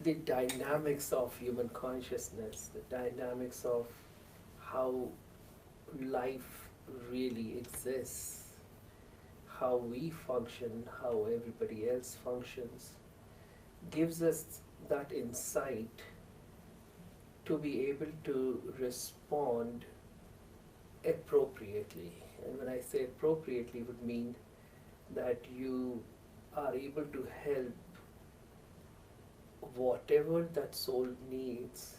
the dynamics of human consciousness, the dynamics of how life really exists, how we function, how everybody else functions, gives us that insight to be able to respond appropriately. And when I say appropriately, would mean that you are able to help whatever that soul needs,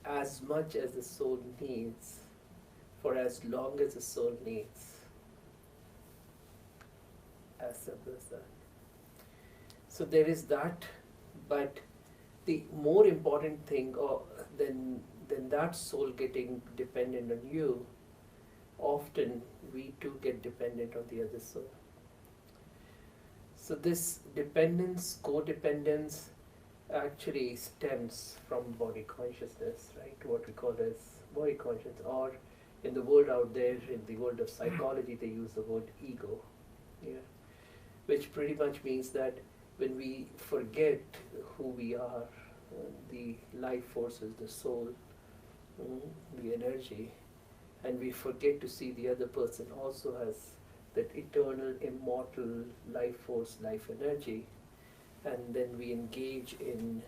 as much as the soul needs, for as long as the soul needs. As simple as that. So there is that, but the more important thing than that soul getting dependent on you, often we too get dependent on the other soul. So this dependence, codependence, actually stems from body consciousness, right? What we call as body consciousness, or in the world out there, in the world of psychology, they use the word ego, yeah, which pretty much means that when we forget who we are, the life forces, the soul, the energy, and we forget to see the other person also has that eternal, immortal life force, life energy, and then we engage in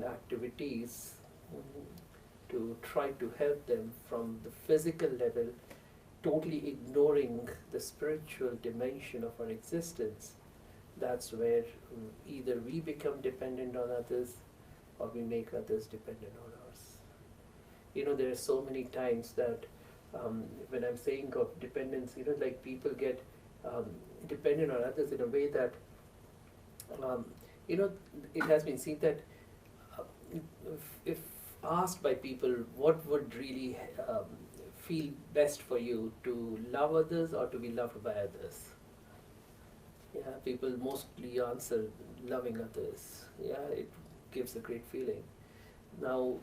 activities to try to help them from the physical level, totally ignoring the spiritual dimension of our existence. That's where either we become dependent on others or we make others dependent on us. You know, there are so many times that when I'm saying of dependence, you know, like people get dependent on others in a way that, you know, it has been seen that if asked by people what would really feel best for you, to love others or to be loved by others? Yeah, people mostly answer loving others. Yeah, it gives a great feeling. Now,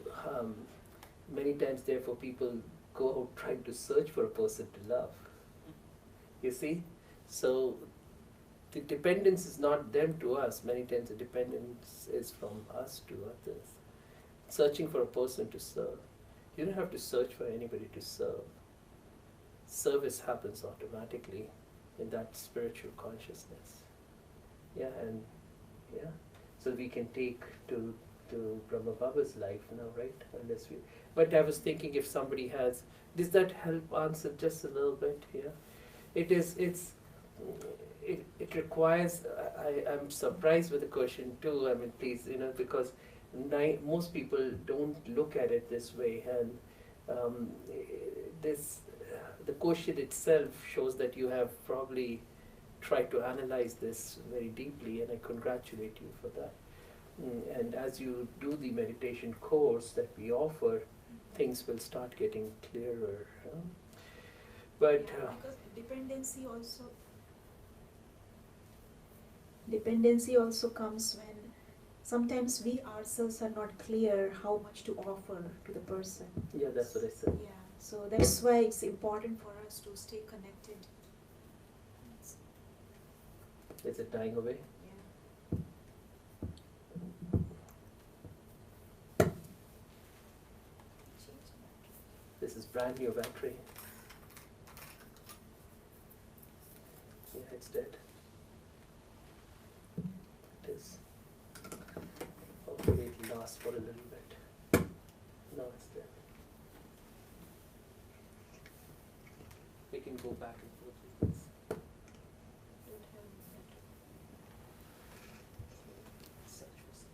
many times, therefore, people go out trying to search for a person to love. You see? So, the dependence is not them to us. Many times, the dependence is from us to others. Searching for a person to serve. You don't have to search for anybody to serve. Service happens automatically in that spiritual consciousness. Yeah, and yeah, so we can take to Brahma Baba's life now, right? Unless we, but I was thinking if somebody has, does that help answer just a little bit? Yeah, it is. It requires. I'm surprised with the question too. I mean, please, because most people don't look at it this way, and this the question itself shows that you have probably tried to analyze this very deeply, and I congratulate you for that. And as you do the meditation course that we offer, things will start getting clearer. But because dependency also comes when sometimes we ourselves are not clear how much to offer to the person. yeah, that's what I said. Yeah, so that's why it's important for us to stay connected. Is it dying away? Yeah. This is brand new battery. Yeah, it's dead. It is. Hopefully it'll last for a little bit. No, it's dead. We can go back and forth with this. Search for some.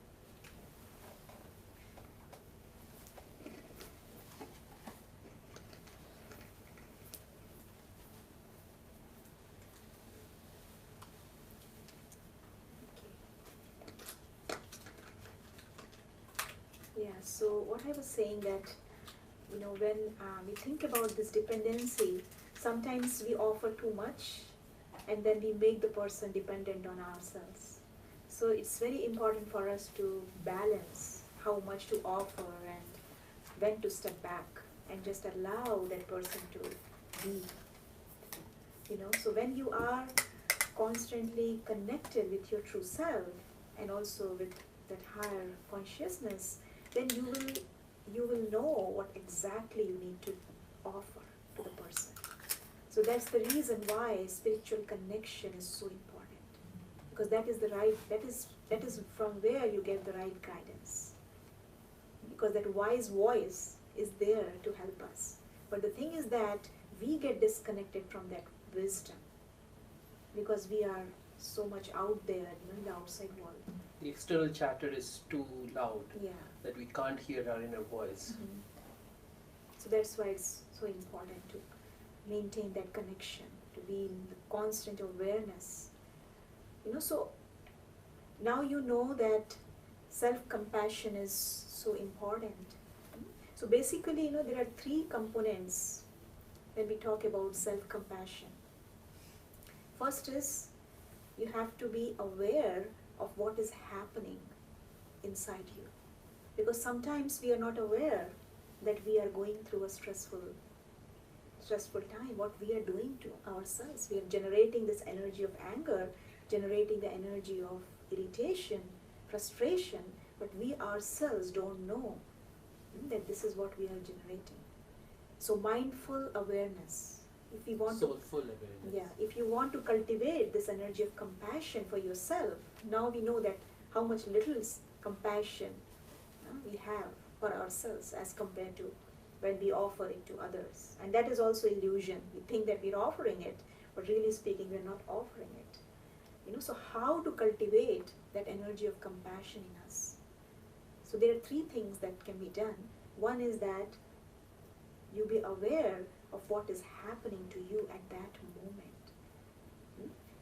Yeah, so what I was saying that, when we think about this dependency, sometimes we offer too much and then we make the person dependent on ourselves. So it's very important for us to balance how much to offer and when to step back and just allow that person to be. So when you are constantly connected with your true self and also with that higher consciousness, then you will know what exactly you need to offer to the person. So that's the reason why spiritual connection is so important, because that is from where you get the right guidance, because that wise voice is there to help us. But the thing is that we get disconnected from that wisdom because we are so much out there, in the outside world. The external chatter is too loud Yeah. that we can't hear our inner voice. Mm-hmm. So that's why it's so important to maintain that connection, to be in the constant awareness. So now you know that self-compassion is so important. So basically, there are three components when we talk about self-compassion. First is you have to be aware of what is happening inside you. Because sometimes we are not aware that we are going through a stressful time, what we are doing to ourselves. We are generating this energy of anger, generating the energy of irritation, frustration, but we ourselves don't know that this is what we are generating. So mindful awareness. If we want Soulful awareness. if you want to cultivate this energy of compassion for yourself, now we know that how much little compassion we have for ourselves as compared to when we offer it to others. And that is also illusion. We think that we're offering it, but really speaking, we're not offering it. So how to cultivate that energy of compassion in us? So there are three things that can be done. One is that you be aware of what is happening to you at that moment.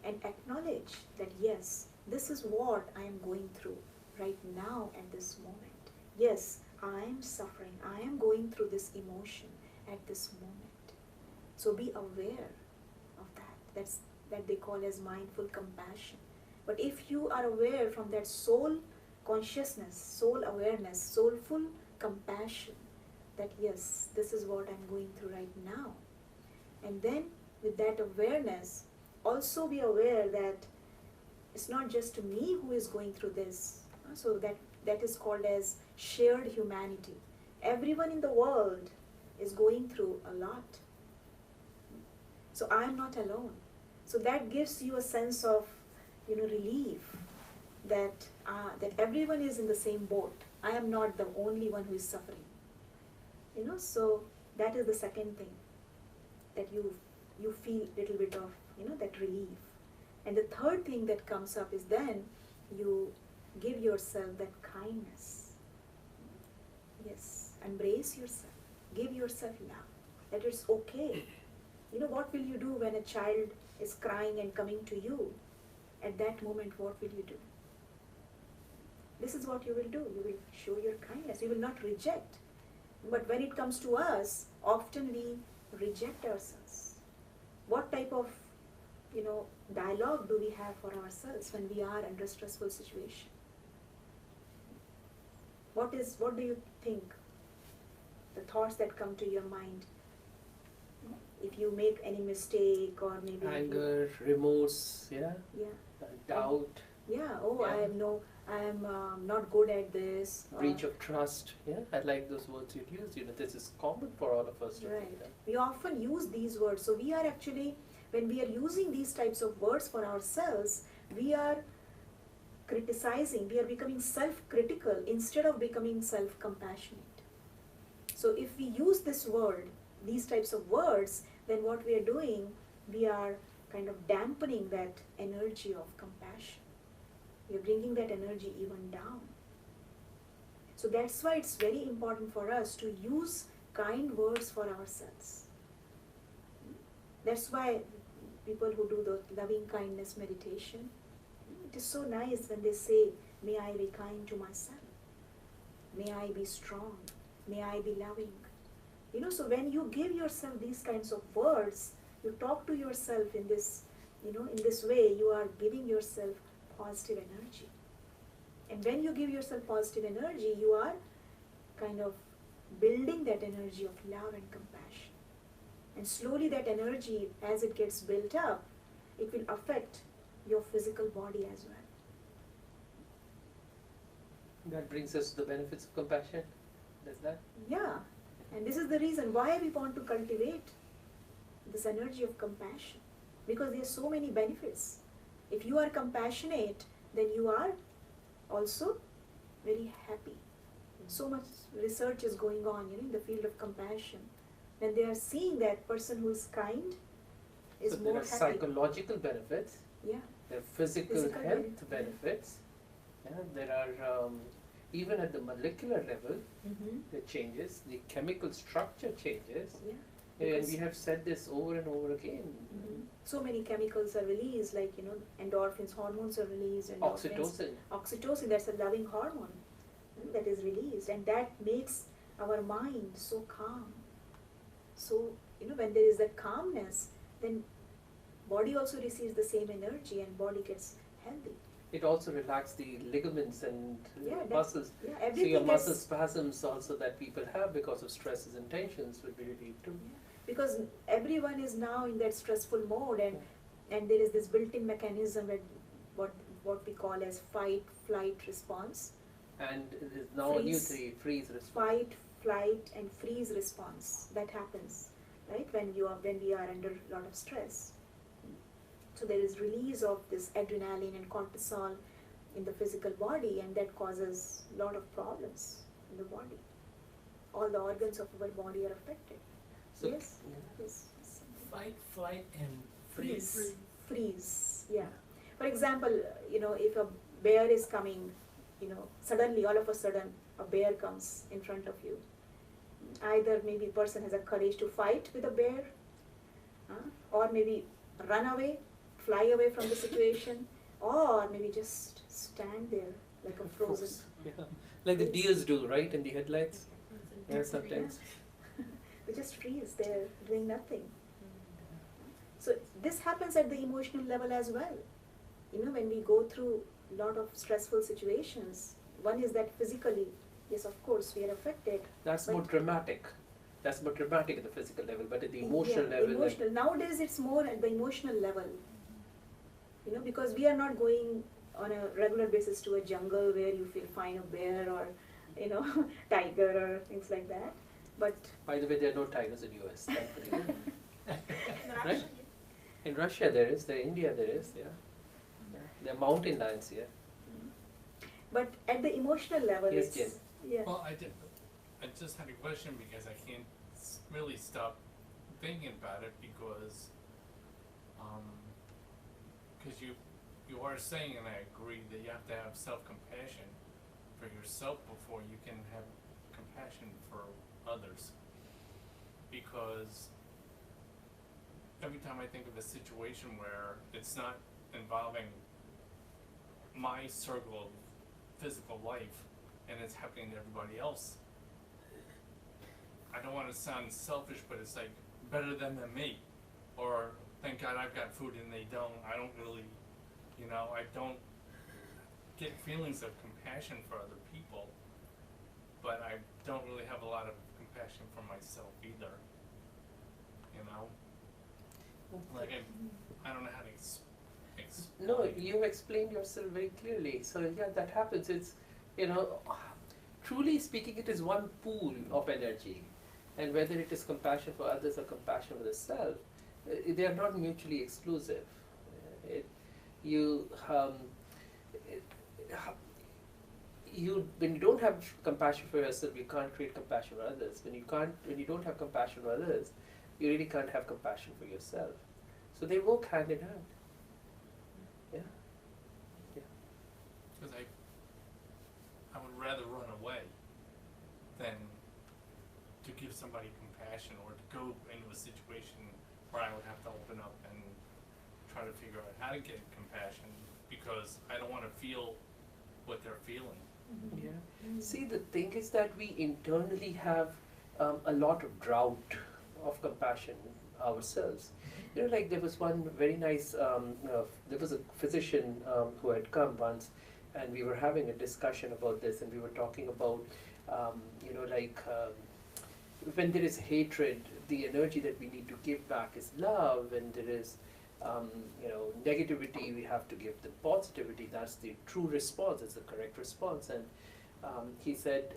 And acknowledge that yes, this is what I am going through right now at this moment. yes, I am suffering, I am going through this emotion at this moment. So be aware of that. That's that they call as mindful compassion. But if you are aware from that soul consciousness, soul awareness, soulful compassion, that yes, this is what I'm going through right now. And then with that awareness, also be aware that it's not just me who is going through this. So that is called as shared humanity. Everyone in the world is going through a lot. So I am not alone. So that gives you a sense of, relief that that everyone is in the same boat. I am not the only one who is suffering. So that is the second thing, that you feel little bit of that relief. And the third thing that comes up is then you give yourself that kindness. Yes, embrace yourself, give yourself love, that it's okay. What will you do when a child is crying and coming to you? At that moment, what will you do? This is what you will do. You will show your kindness. You will not reject. But when it comes to us, often we reject ourselves. What type of, dialogue do we have for ourselves when we are under a stressful situation? What do you think? The thoughts that come to your mind, if you make any mistake, or maybe Anger, remorse, yeah, doubt, I am not good at this. breach of trust. Yeah, I like those words you used. This is common for all of us to Right. think that. We often use these words. So we are actually, when we are using these types of words for ourselves, we are criticizing, we are becoming self-critical instead of becoming self-compassionate. So if we use these types of words, then what we are doing, we are kind of dampening that energy of compassion. We are bringing that energy even down. So that's why it's very important for us to use kind words for ourselves. That's why people who do the loving kindness meditation, it is so nice when they say, may I be kind to myself. May I be strong. May I be loving. So when you give yourself these kinds of words, you talk to yourself in this, in this way, you are giving yourself positive energy. And when you give yourself positive energy, you are kind of building that energy of love and compassion. And slowly that energy, as it gets built up, it will affect your physical body as well. That brings us to the benefits of compassion. Does that? Yeah. And this is the reason why we want to cultivate this energy of compassion. Because there are so many benefits. If you are compassionate, then you are also very happy. So much research is going on in the field of compassion. When they are seeing that person who is kind is So more there are happy. psychological benefits. Yeah. There are physical Physical health benefit. benefits. Yeah, there are even at the molecular level, Mm-hmm. the changes, the chemical structure changes. Yeah. And Because- we have said this over and over again. Mm-hmm. So many chemicals are released, like endorphins, hormones are released. Oxytocin. Oxytocin, that's a loving hormone that is released, and that makes our mind so calm. So when there is that calmness, then body also receives the same energy, and body gets healthy. It also relaxes the ligaments and Yeah, muscles. Yeah, So everything your muscle gets, spasms also that people have because of stresses and tensions will be relieved too. because everyone is now in that stressful mode, and there is this built-in mechanism at what we call as fight, flight response. And there's now a new Freeze. freeze response. Fight, flight, and freeze response that happens, right? When we are under a lot of stress. So there is release of this adrenaline and cortisol in the physical body, and that causes a lot of problems in the body. All the organs of our body are affected. So, Yes. yeah. Yes. Fight, flight, and Freeze. Freeze. Yeah. For example, if a bear is coming, suddenly, all of a sudden, a bear comes in front of you. Either maybe person has a courage to fight with a bear, or maybe run away, fly away from the situation, or maybe just stand there like a frozen. Yeah. Like the freeze. deers do, right, in the headlights? Yeah, sometimes. They just freeze there, doing nothing. So this happens at the emotional level as well. You know, when we go through a lot of stressful situations, one is that physically, yes, of course, we are affected. That's But- more dramatic. That's more dramatic at the physical level, but at the emotional Yeah, level, emotional. Nowadays, it's more at the emotional level. You know, because we are not going on a regular basis to a jungle where you feel find a bear or, you know, tiger or things like that. But by the way, there are no tigers in US, thankfully. Right? In Russia there is, in India there is, yeah. There are mountain lions here. but at the emotional level, Yes, it's Jen. yeah. Well, I just had a question because I can't really stop thinking about it because you are saying, and I agree, that you have to have self-compassion for yourself before you can have compassion for others. Because every time I think of a situation where it's not involving my circle of physical life and it's happening to everybody else, I don't want to sound selfish, but it's like better than me, or thank God I've got food and they don't. I don't really, I don't get feelings of compassion for other people, but I don't really have a lot of compassion for myself either. Like I don't know how to explain. No, you explained yourself very clearly. So yeah, that happens. It's, truly speaking, it is one pool of energy. And whether it is compassion for others or compassion for the self, they are not mutually exclusive. When you don't have compassion for yourself, you can't create compassion for others. When you don't have compassion for others, you really can't have compassion for yourself. So they work hand in hand. Yeah. Because I would rather run away than to give somebody compassion or to go into a situation where I would have to open up and try to figure out how to get compassion because I don't want to feel what they're feeling. Yeah. See, the thing is that we internally have a lot of drought of compassion ourselves. Like there was one very nice, there was a physician who had come once, and we were having a discussion about this, and we were talking about, when there is hatred, the energy that we need to give back is love, and there is, negativity, we have to give the positivity. That's the true response, it's the correct response. And he said,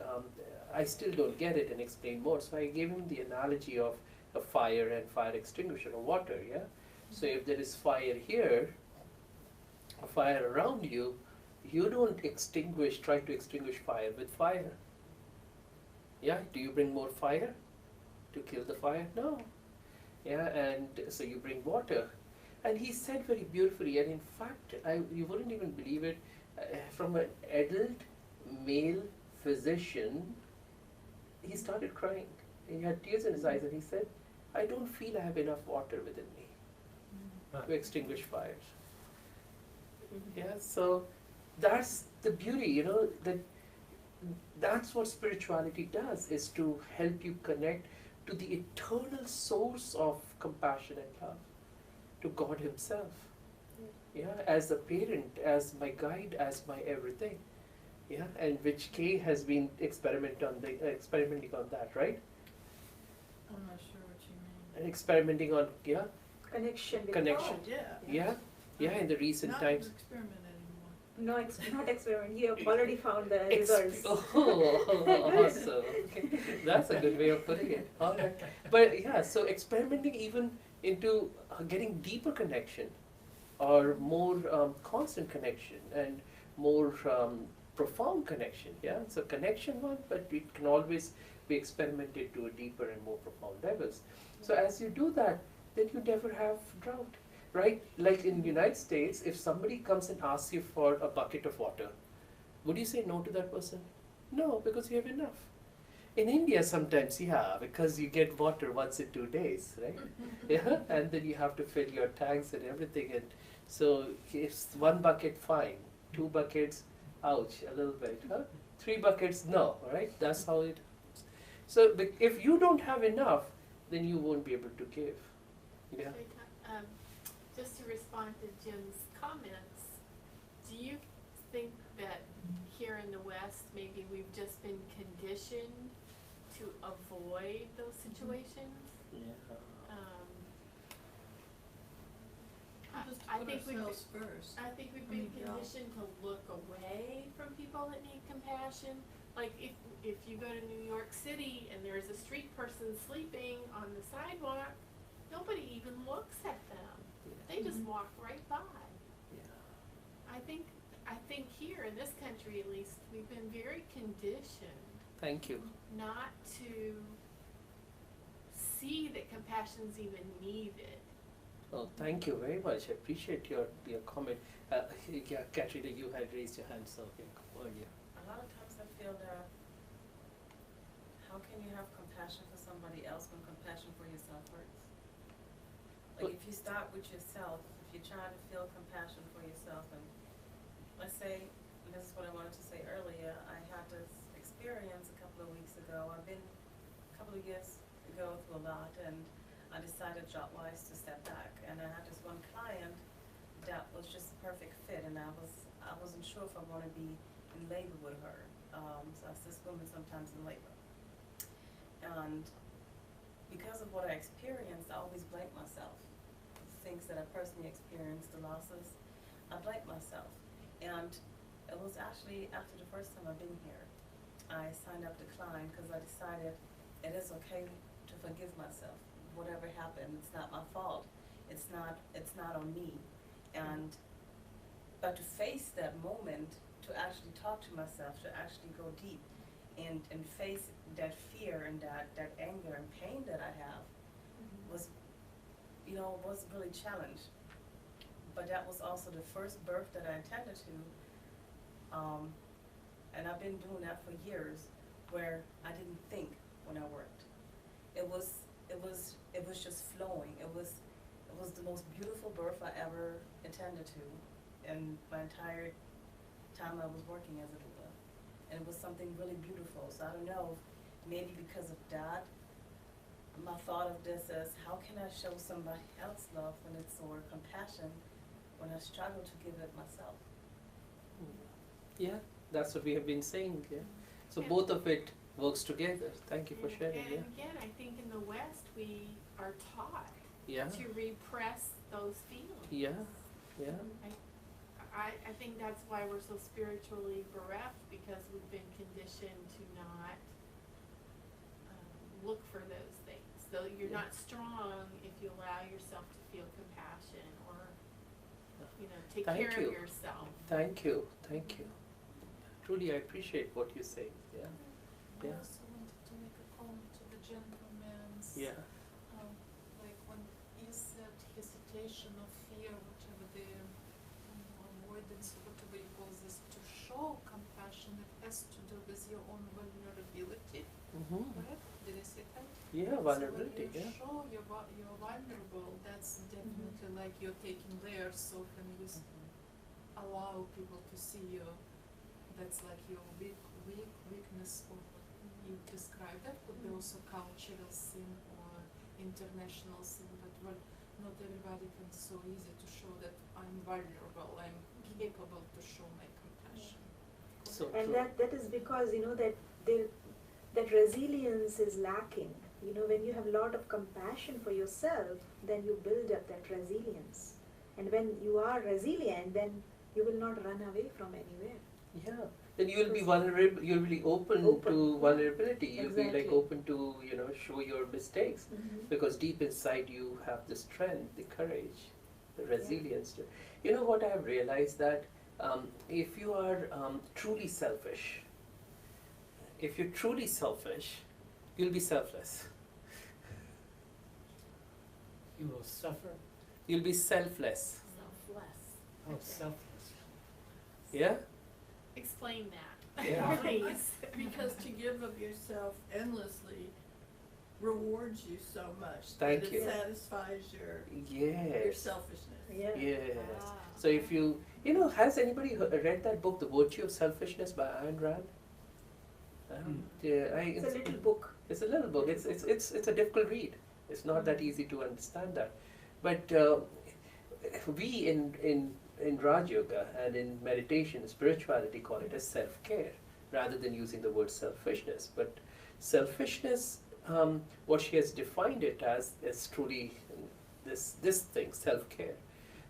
I still don't get it, and explain more. So I gave him the analogy of a fire and fire extinguisher or water, yeah? So if there is fire here, a fire around you, you don't try to extinguish fire with fire. Yeah, do you bring more fire to kill the fire? No. Yeah, and so you bring water. And he said very beautifully, and in fact, you wouldn't even believe it, from an adult male physician, he started crying. He had tears in his eyes, and he said, I don't feel I have enough water within me to extinguish fires. Yeah, so that's the beauty, that's what spirituality does, is to help you connect to the eternal source of compassion and love, to God Himself. Yeah, as a parent, as my guide, as my everything. Yeah, and which Kay has been experimenting on that, right? I'm not sure what you mean. And experimenting on Connection with Connection. God. Yeah, in the recent Not times. experiment anymore. No, it's not experiment. You have already found the results. Awesome. Okay. That's a good way of putting it. All right. But yeah, so experimenting even into getting deeper connection or more constant connection and more profound connection. Yeah, so connection one, but it can always be experimented to a deeper and more profound levels. So as you do that, then you never have drought. Right? Like in the United States, if somebody comes and asks you for a bucket of water, would you say no to that person? No, because you have enough. In India, sometimes, yeah, because you get water once in 2 days, right? Yeah, and then you have to fill your tanks and everything. And so, if one bucket, fine. 2 buckets, ouch, a little bit, huh? 3 buckets, no, right? That's how it is. So if you don't have enough, then you won't be able to give. Yeah. Um, just to respond to Jim's comments, do you think that here in the West, maybe we've just been conditioned to avoid those situations? Yeah. Just I put think we've ourselves first. I think we've I mean, been yeah. conditioned to look away from people that need compassion. Like if you go to New York City and there's a street person sleeping on the sidewalk, nobody even looks at them. They just walk right by. Yeah. I think here in this country at least, we've been very conditioned Thank you. not to see that compassion's even needed. Oh, thank you very much. I appreciate your comment. Yeah, Katrina, you had raised your hand, so earlier. A lot of times I feel that how can you have compassion for somebody else when compassion for yourself hurts? Like if you start with yourself, if you try to feel compassion for yourself, and let's say, and this is what I wanted to say earlier, I had this experience a couple of weeks ago. I've been a couple of years ago through a lot, and I decided job-wise to step back. And I had this one client that was just a perfect fit, and I wasn't sure if I want to be in labor with her. So I assist women sometimes in labor. And because of what I experienced, I always blame myself. Things that I personally experienced, the losses, I blame myself. And it was actually after the first time I've been here, I signed up to climb because I decided it is okay to forgive myself. Whatever happened, it's not my fault. It's not on me. And but to face that moment, to actually talk to myself, to actually go deep and face that fear and that anger and pain that I have was really challenged. But that was also the first birth that I attended to. And I've been doing that for years, where I didn't think when I worked. It was just flowing. It was the most beautiful birth I ever attended to in my entire time I was working as a doula. And it was something really beautiful. So I don't know, maybe because of that, my thought of this is, how can I show somebody else love or compassion when I struggle to give it myself? Yeah, that's what we have been saying. Yeah. So Yeah. both of it works together. Thank you for sharing. And Yeah. again, I think in the West we are taught Yeah. to repress those feelings. Yeah. Yeah. I think that's why we're so spiritually bereft, because we've been conditioned to not look for those things. So you're not strong if you allow yourself to feel compassion or take Thank care you. of yourself. Thank you. Thank you. Truly, I appreciate what you say. Yeah. I Yeah. also wanted to make a comment to the gentleman's, Yeah. like when you said hesitation or fear, whatever the avoidance or whatever you call this, to show compassion, it has to do with your own vulnerability, Mm-hmm. correct? Did I say that? Yeah. Vulnerability. So when you Yeah. show you're vulnerable, that's definitely like you're taking layers off and you allow people to see you. That's like your weakness, or what you describe. That could be also cultural thing or international thing, but not everybody can so easy to show that I'm vulnerable, I'm capable to show my compassion. So And true. that is because that resilience is lacking. When you have a lot of compassion for yourself, then you build up that resilience. And when you are resilient, then you will not run away from anywhere. Yeah. Then you will be vulnerable. You'll be open Open, to yeah. vulnerability. You'll be like Exactly. open to show your mistakes, because deep inside you have the strength, the courage, the resilience. You know what I have realized, that if you are truly selfish, you'll be selfless. You will suffer. You'll be selfless. Selfless. Oh, selfless. Yeah. Explain that, Yeah. please. Because to give of yourself endlessly rewards you so much Thank that you. it satisfies your Yes. selfishness. Yeah. Yes. Ah. So if has anybody read that book, The Virtue of Selfishness by Ayn Rand? It's a little book. It's a little book. It's a difficult read. It's not that easy to understand that. But we in Raj Yoga and in meditation, spirituality call it as self-care rather than using the word selfishness. But selfishness, what she has defined it as, is truly this thing, self-care.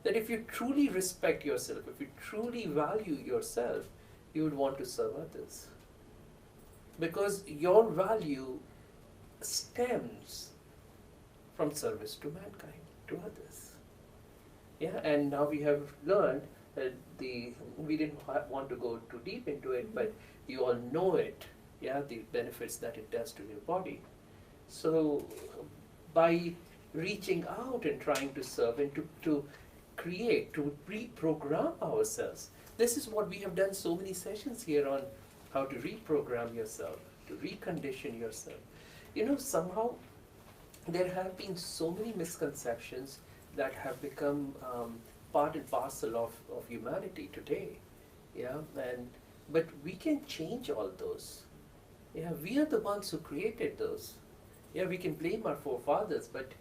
That if you truly respect yourself, if you truly value yourself, you would want to serve others. Because your value stems from service to mankind, to others. Yeah, and now we have learned that we didn't want to go too deep into it, but you all know it, yeah, the benefits that it does to your body. So by reaching out and trying to serve and to create, to reprogram ourselves, this is what we have done so many sessions here on how to reprogram yourself, to recondition yourself. You know, somehow there have been so many misconceptions that have become part and parcel of humanity today. Yeah, but we can change all those. Yeah, we are the ones who created those. Yeah, we can blame our forefathers, but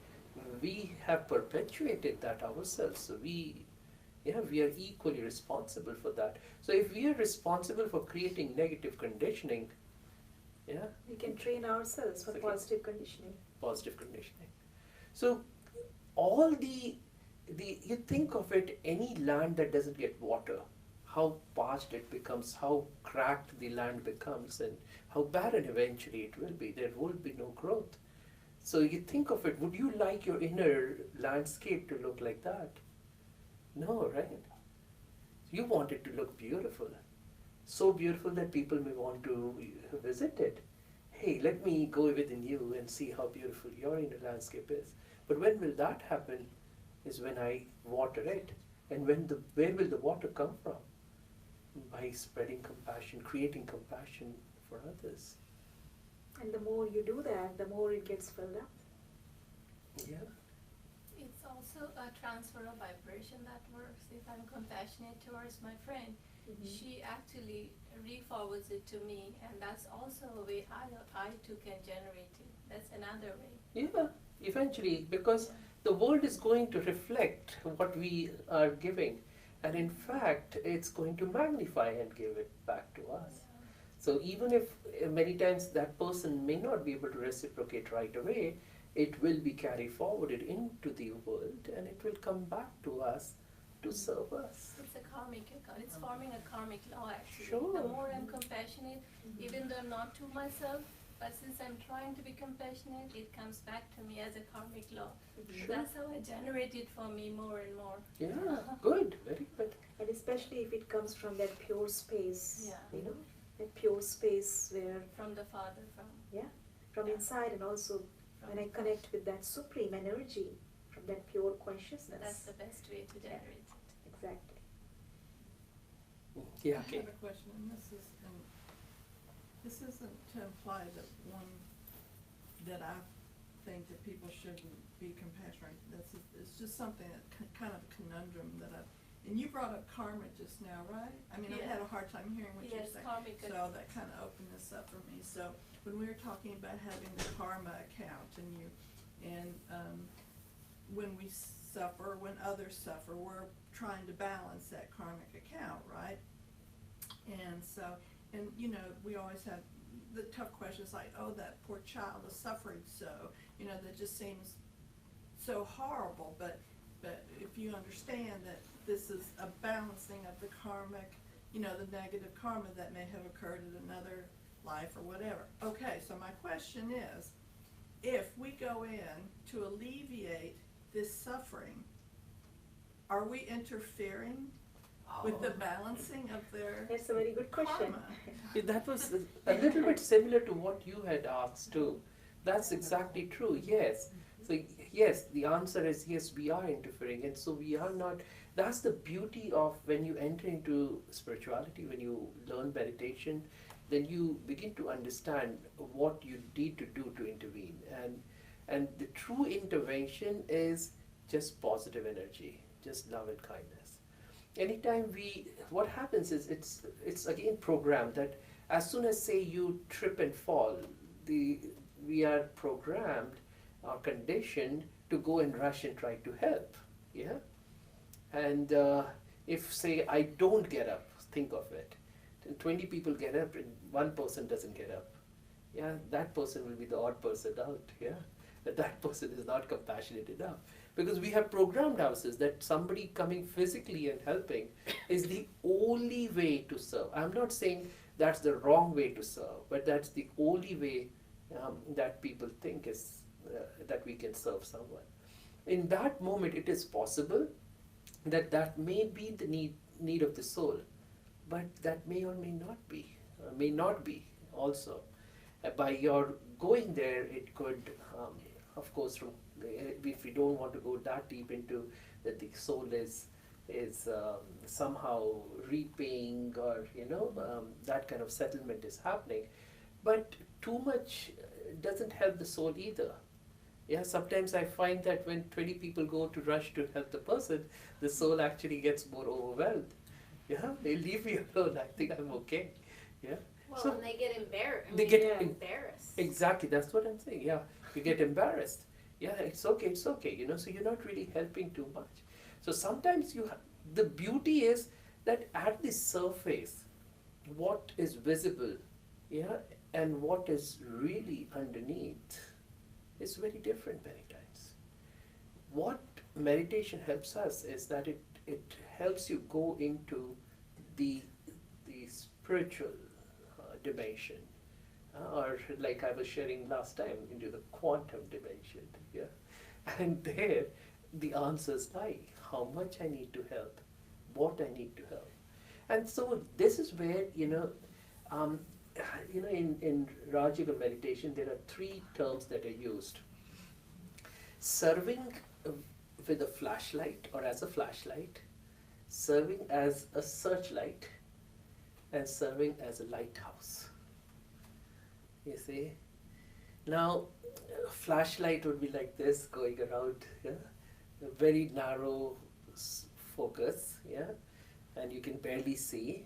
we have perpetuated that ourselves. So we are equally responsible for that. So if we are responsible for creating negative conditioning, yeah, We can train ourselves for Okay. positive conditioning. positive conditioning. So all the you think of it, any land that doesn't get water, how parched it becomes, how cracked the land becomes, and how barren eventually it will be. There will be no growth. So you think of it, would you like your inner landscape to look like that? No, right? You want it to look beautiful. So beautiful that people may want to visit it. Hey, let me go within you and see how beautiful your inner landscape is. But when will that happen? Is when I water it. And where will the water come from? By spreading compassion, creating compassion for others. And the more you do that, the more it gets filled up. Yeah. It's also a transfer of vibration that works. If I'm compassionate towards my friend, she actually re-forwards it to me, and that's also a way I too can generate it. That's another way. Yeah, eventually, because the world is going to reflect what we are giving, and in fact, it's going to magnify and give it back to us. So even if many times that person may not be able to reciprocate right away, it will be carried forwarded into the world, and it will come back to us to serve us. It's a karmic, it's forming a karmic law actually. Sure. The more I'm compassionate, even though I'm not to myself, but since I'm trying to be compassionate, it comes back to me as a karmic law. Sure. That's how I generate it for me more and more. Yeah, good, very good. And especially if it comes from that pure space, Yeah. you know, that pure space where, From the Father, from Yeah. inside, and also when I connect with that supreme energy, from that pure consciousness. that's the best way to generate it. Exactly. Yeah, I okay. have a question, and this isn't to imply that that I think that people shouldn't be compassionate. It's just something that kind of a conundrum that and you brought up karma just now, right? I mean, I had a hard time hearing what you were Yes, saying. karmic. So that kind of opened this up for me. So when we were talking about having the karma account and when we suffer, when others suffer, we're trying to balance that karmic account, right? And so, and you know, we always have the tough questions like, oh, that poor child is suffering so, you know, that just seems so horrible. But if you understand that this is a balancing of the karmic, you know, the negative karma that may have occurred in another life or whatever. Okay, so my question is, if we go in to alleviate this suffering, are we interfering with the balancing of their That's a very good question. karma? Yeah, that was a little bit similar to what you had asked too. That's exactly true, yes. So yes, the answer is yes, we are interfering, and so we are not. That's the beauty of when you enter into spirituality, when you learn meditation, then you begin to understand what you need to do to intervene. And the true intervention is just positive energy, just love and kindness. Anytime what happens is it's again programmed that As soon as say you trip and fall, we are programmed or conditioned to go and rush and try to help. Yeah, and if say I don't get up, think of it. Then 20 people get up and one person doesn't get up. Yeah, that person will be the odd person out. Yeah, that person is not compassionate enough, because we have programmed ourselves that somebody coming physically and helping is the only way to serve. I'm not saying that's the wrong way to serve, but that's the only way that people think is that we can serve someone. In that moment, it is possible that that may be the need of the soul, but that may or may not be also. By your going there, it could, of course, if we don't want to go that deep into that the soul is somehow repaying, or that kind of settlement is happening, but too much doesn't help the soul either. Yeah, sometimes I find that when 20 people go to rush to help the person, the soul actually gets more overwhelmed. Yeah, they leave me alone. I think I'm okay. Yeah. Well, So and they get embarrassed. they get they're em- embarrassed. Exactly, that's what I'm saying. Yeah, you get embarrassed. Yeah, it's okay, so you're not really helping too much. So sometimes the beauty is that at the surface, what is visible, yeah, and what is really underneath is very different many times. What meditation helps us is that it helps you go into the spiritual dimension, or like I was sharing last time, into the quantum dimension. Yeah, and there the answers lie. How much I need to help, what I need to help, and so this is where in Rajayoga meditation there are three terms that are used: serving with a flashlight or as a flashlight, serving as a searchlight, and serving as a lighthouse. You see? Now, a flashlight would be like this, going around, yeah? A very narrow focus, yeah? And you can barely see.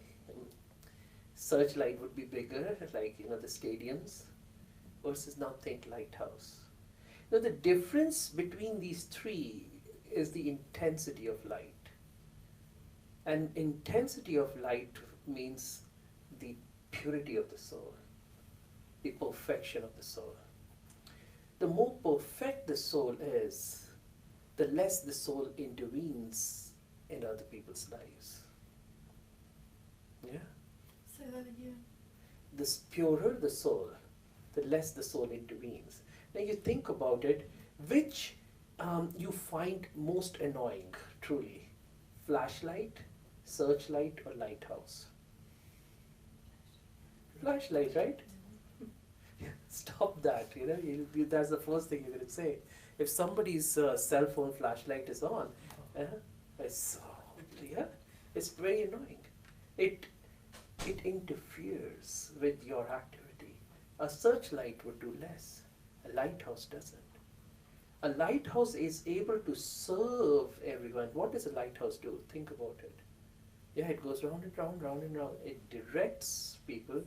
Searchlight would be bigger, like, the stadiums, versus now think lighthouse. Now, the difference between these three is the intensity of light. And intensity of light means the purity of the soul, the perfection of the soul. The more perfect the soul is, the less the soul intervenes in other people's lives. Yeah? Say that again. The purer the soul, the less the soul intervenes. Now you think about it, which you find most annoying, truly? Flashlight, searchlight, or lighthouse? Flashlight, right? Stop that, that's the first thing you're going to say. If somebody's cell phone flashlight is on, it's very annoying. It interferes with your activity. A searchlight would do less. A lighthouse doesn't. A lighthouse is able to serve everyone. What does a lighthouse do? Think about it. Yeah, it goes round and round, round and round. It directs people,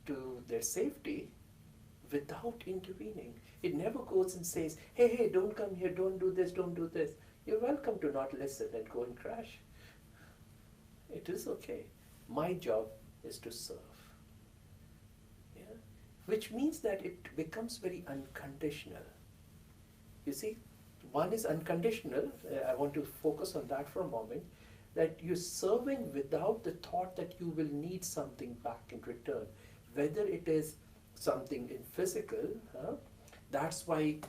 to their safety without intervening. It never goes and says, hey, don't come here, don't do this, don't do this. You're welcome to not listen and go and crash. It is okay. My job is to serve. Yeah? Which means that it becomes very unconditional. You see, one is unconditional. I want to focus on that for a moment. That you're serving without the thought that you will need something back in return. Whether it is something in physical, that's why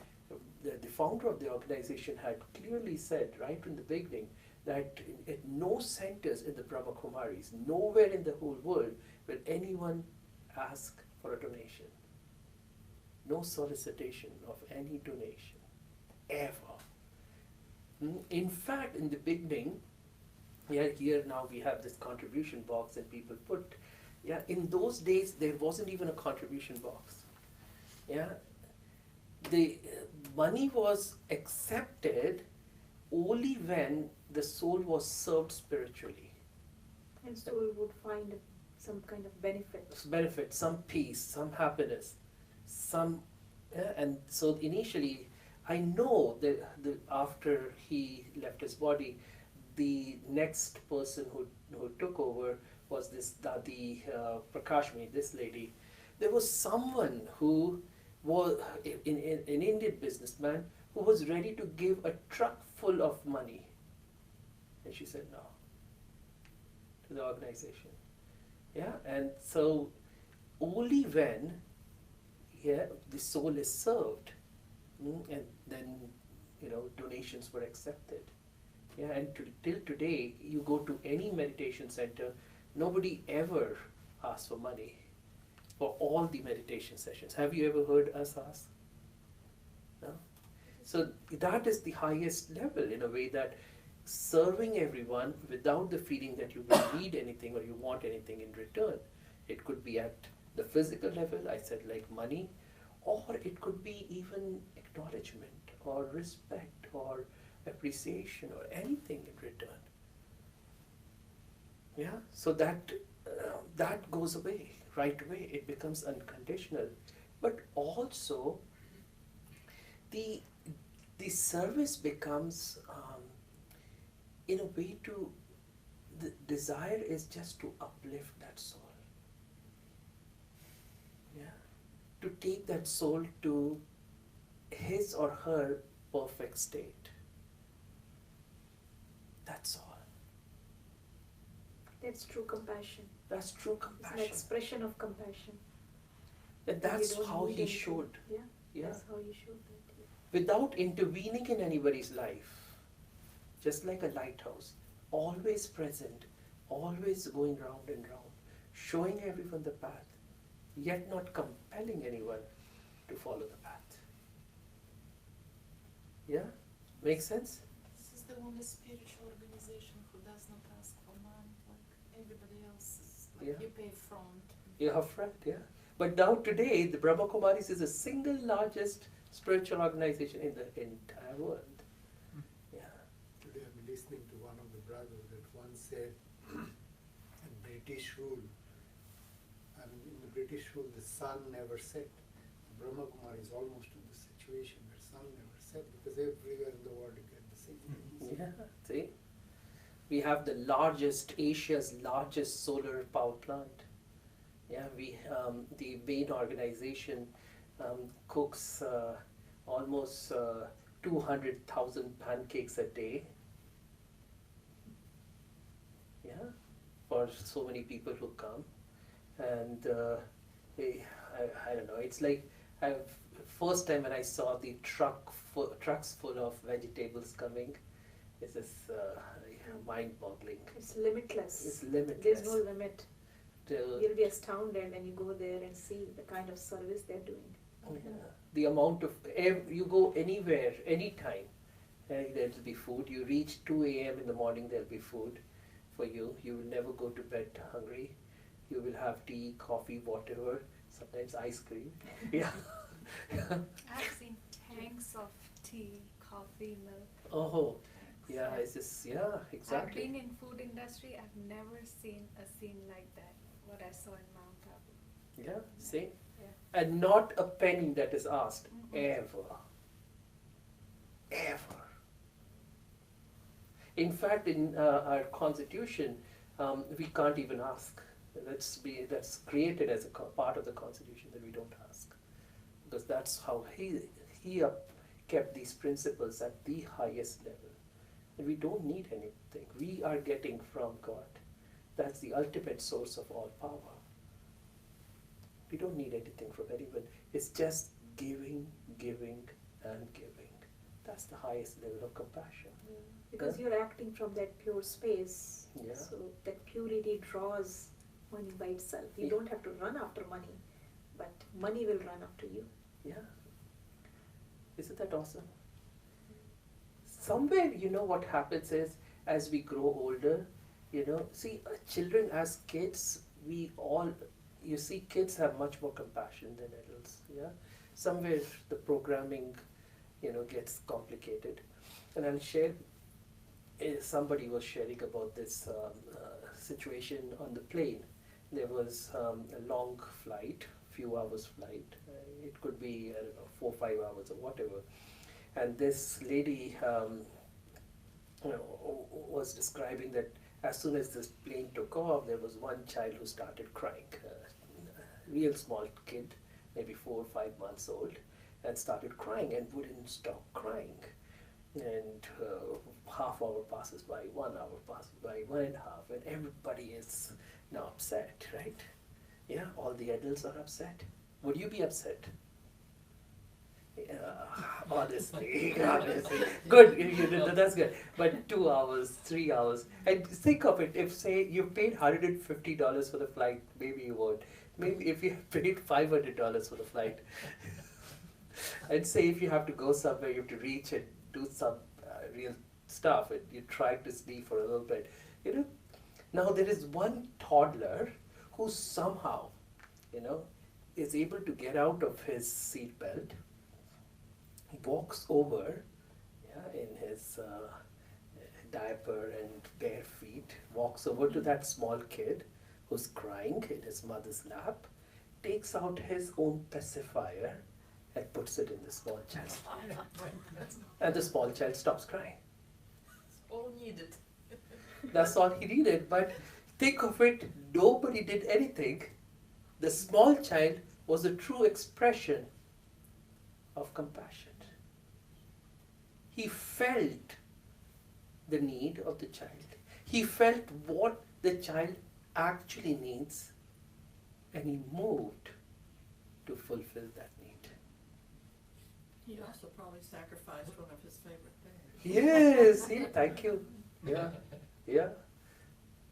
the founder of the organization had clearly said right from the beginning that at no centers in the Brahma Kumaris, nowhere in the whole world will anyone ask for a donation. No solicitation of any donation, ever. In fact, in the beginning, here now we have this contribution box and people put, in those days there wasn't even a contribution box. The money was accepted only when the soul was served spiritually. And soul would find a some kind of benefit. benefit, some peace, some happiness, some, yeah, and so initially, I know that after he left his body, the next person who took over was this Dadi Prakashmi, this lady. There was someone who was an Indian businessman who was ready to give a truck full of money, and she said no to the organization. Yeah, and so only when, yeah, the soul is served, and then donations were accepted. Yeah, and till today, you go to any meditation center, nobody ever asks for money for all the meditation sessions. Have you ever heard us ask? No. So that is the highest level, in a way, that serving everyone without the feeling that you will need anything or you want anything in return. It could be at the physical level, I said, like money, or it could be even acknowledgement or respect or appreciation or anything in return. Yeah, so that goes away right away. It becomes unconditional, but also the service becomes, in a way, to the desire is just to uplift that soul. Yeah, to take that soul to his or her perfect state. That's all. That's true compassion. That's true It's an compassion. expression of compassion. And That you that's don't how need he anything. showed. Yeah, Yeah. that's how you showed that. Yeah. Without intervening in anybody's life. Just like a lighthouse. Always present. Always going round and round. Showing everyone the path. Yet not compelling anyone to follow the path. Yeah? Makes sense? This is the only spiritual organization who does not ask for money, like everybody else is, like Yeah. you pay front. You have right, yeah. But now today, the Brahma Kumaris is the single largest spiritual organization in the entire world. Yeah. Today I'm listening to one of the brothers that once said, in British rule, in the British rule, the sun never set. Brahma Kumar is almost in the situation where sun never set, because everywhere in the world you get the same thing. Yeah, see? We have the largest, Asia's largest solar power plant. Yeah, the main organization cooks almost 200,000 pancakes a day. Yeah, for so many people who come. And I don't know, it's like, first time when I saw the trucks full of vegetables coming, it's just mind-boggling. It's limitless. It's limitless. There's no limit. Till- You'll be astounded when you go there and see the kind of service they're doing. Yeah. The amount of, you go anywhere, anytime, there'll be food. You reach 2 a.m. in the morning, there'll be food for you. You will never go to bed hungry. You will have tea, coffee, whatever, sometimes ice cream. Yeah. I've seen tanks of tea, coffee, milk. Oh, tanks. yeah, it's just, yeah, I've exactly. been in food industry. I've never seen a scene like that. What I saw in Mount Abu. Yeah, see? Yeah. And not a penny that is asked, Mhm. ever. Ever. In fact, in our constitution, we can't even ask. That's created as a part of the constitution, that we don't ask, because that's how he kept these principles at the highest level, and we don't need anything. We are getting from God. That's the ultimate source of all power. We don't need anything from anyone. It's just giving, giving, and giving. That's the highest level of compassion. Because you're acting from that pure space. Yeah. So that purity draws money by itself. You Yeah. don't have to run after money, but money will run after you. Yeah. Isn't that awesome? Somewhere, what happens is, as we grow older, see, children as kids, kids have much more compassion than adults. Yeah. Somewhere the programming, gets complicated. And I'll share, somebody was sharing about this situation on the plane. there was a long flight, few hours flight. It could be, I don't know, 4 or 5 hours or whatever. And this lady was describing that as soon as this plane took off, there was one child who started crying, a real small kid, maybe 4 or 5 months old, and started crying and wouldn't stop crying. And half hour passes by, 1 hour passes by, 1.5, and everybody is now upset, right? Yeah, all the adults are upset. Would you be upset? Yeah, honestly, good. That's good. But 2 hours, 3 hours, and think of it. If say you paid $150 for the flight, maybe you won't. Maybe if you paid $500 for the flight, and say if you have to go somewhere, you have to reach and do some real stuff, and you try to sleep for a little bit. Now there is one toddler who somehow, is able to get out of his seat belt. He walks over, in his diaper and bare feet, walks over to that small kid who's crying in his mother's lap, takes out his own pacifier and puts it in the small child's mouth. And the small child stops crying. All needed. That's all he needed. But think of it, nobody did anything. The small child was a true expression of compassion. He felt the need of the child. He felt what the child actually needs, and he moved to fulfill that need. He also probably sacrificed one of his favorite things. Yes, yeah, thank you. Yeah.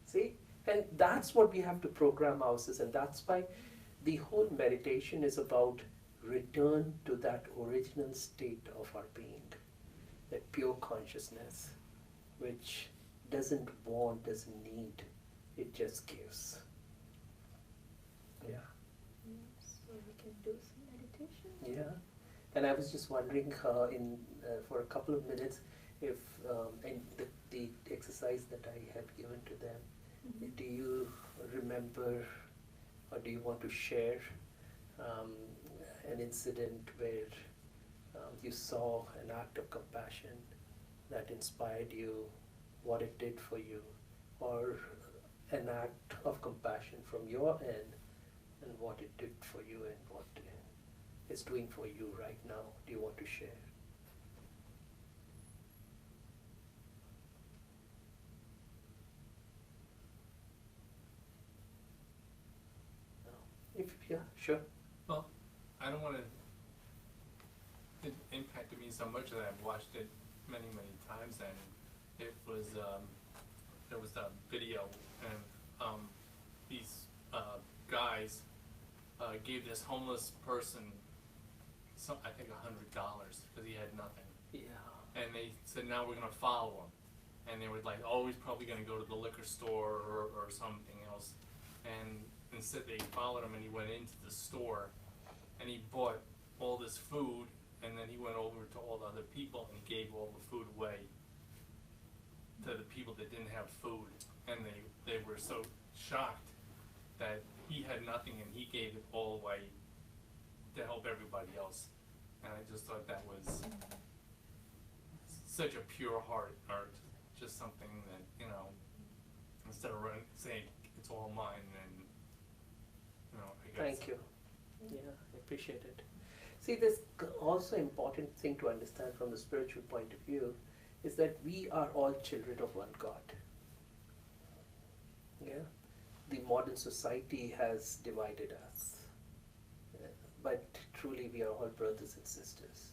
See? And that's what we have to program ourselves, and that's why the whole meditation is about return to that original state of our being, that pure consciousness, which doesn't want, doesn't need, it just gives. Yeah. So we can do some meditation. Yeah. And I was just wondering for a couple of minutes if, and the exercise that I had given to them, do you remember or do you want to share an incident where you saw an act of compassion that inspired you, what it did for you, or an act of compassion from your end and what it did for you and what it's doing for you right now? Do you want to share? No. Yeah, sure. Well, I don't want to. It impacted me so much that I've watched it many, many times, and it was there was a video, and these guys gave this homeless person I think $100 because he had nothing. Yeah. And they said, now we're going to follow him. And they were like, oh, he's probably going to go to the liquor store or something else. And instead they followed him, and he went into the store and he bought all this food, and then he went over to all the other people and he gave all the food away to the people that didn't have food. And they were so shocked that he had nothing and he gave it all away to help everybody else. And I just thought that was such a pure heart, or just something that, instead of saying it's all mine, and I guess. Thank you. Yeah, I appreciate it. See, there's also important thing to understand from the spiritual point of view is that we are all children of one God. Yeah, the modern society has divided us. But truly we are all brothers and sisters.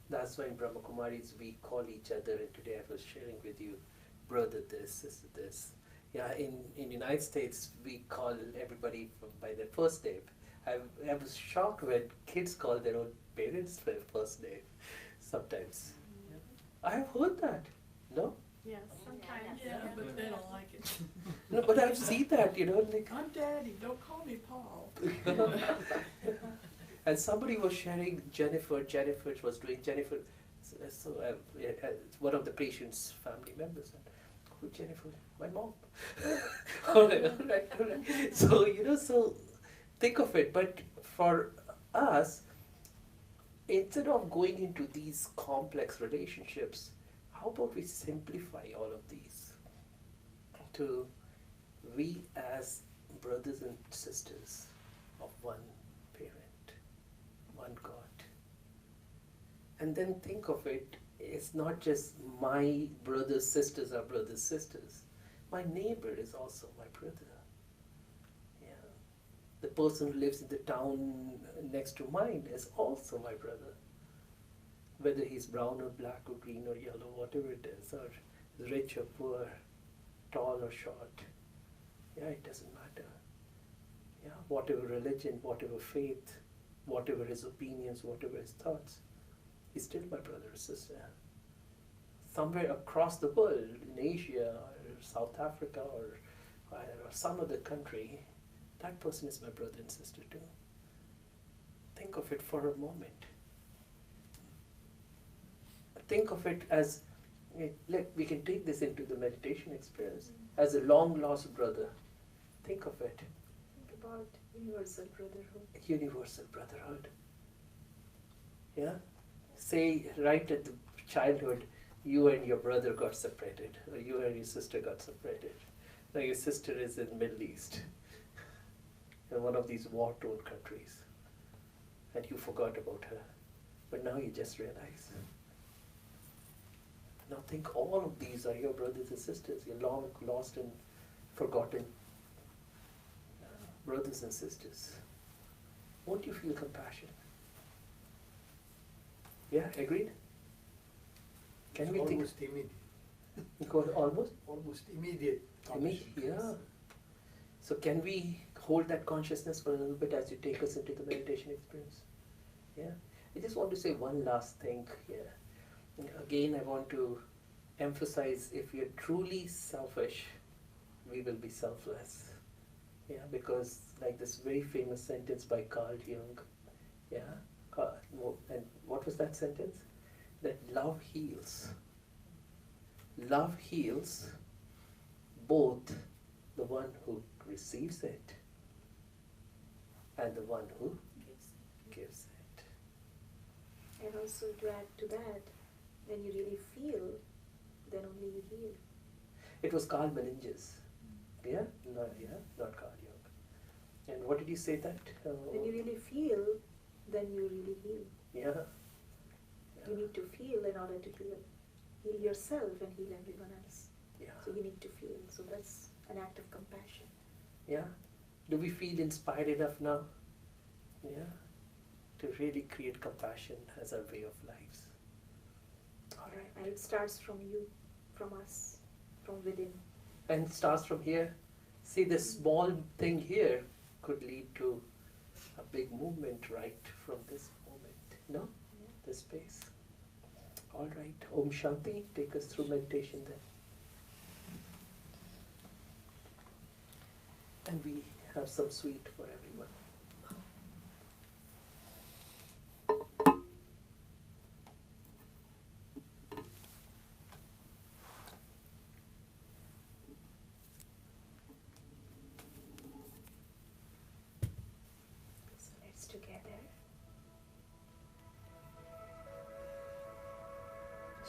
That's why in Brahma Kumaris we call each other, and today I was sharing with you, brother this, sister this. Yeah, in United States we call everybody by their first name. I was shocked when kids call their own parents by first name sometimes. I have heard that. No? Yes, sometimes. Yeah, but they don't like it. No, but I've seen that, like. I'm Daddy, don't call me Paul. And somebody was sharing Jennifer was doing Jennifer, so one of the patient's family members, Who Jennifer? My mom. All right, all right, all right. So, so think of it. But for us, instead of going into these complex relationships, how about we simplify all of these to we as brothers and sisters of one parent, one God. And then think of it, it's not just my brothers, sisters are brothers, sisters. My neighbor is also my brother. Yeah. The person who lives in the town next to mine is also my brother. Whether he's brown or black or green or yellow, whatever it is, or rich or poor, tall or short. Yeah, it doesn't matter. Yeah, whatever religion, whatever faith, whatever his opinions, whatever his thoughts, he's still my brother or sister. Somewhere across the world, in Asia or South Africa or some other country, that person is my brother and sister too. Think of it for a moment. Think of it as, we can take this into the meditation experience, as a long lost brother. Think of it. Think about universal brotherhood. Universal brotherhood. Yeah? Say right at the childhood, you and your brother got separated, or you and your sister got separated. Now your sister is in Middle East, in one of these war-torn countries, and you forgot about her. But now you just realize. Now think all of these are your brothers and sisters, your long lost and forgotten brothers and sisters. Won't you feel compassion? Yeah, agreed? Can we think? Almost immediate. Because Almost immediate. Yeah. So can we hold that consciousness for a little bit as you take us into the meditation experience? Yeah. I just want to say one last thing here. Again, I want to emphasize, if we are truly selfish, we will be selfless. Yeah, because like this very famous sentence by Carl Jung, yeah, and what was that sentence? That love heals. Love heals both the one who receives it and the one who gives it. And also to add to that, when you really feel, then only you heal. It was Carl Meninges. Yeah? Not Carl Jung. And what did you say that? When you really feel, then you really heal. Yeah. You need to feel in order to heal. Heal yourself and heal everyone else. Yeah. So you need to feel. So that's an act of compassion. Yeah. Do we feel inspired enough now? Yeah. To really create compassion as our way of lives. All right. And it starts from you, from us, from within. And it starts from here. See, this small thing here could lead to a big movement right from this moment. No? Yeah. This space. All right. Om Shanti. Take us through meditation then. And we have some sweet for everyone. So let's together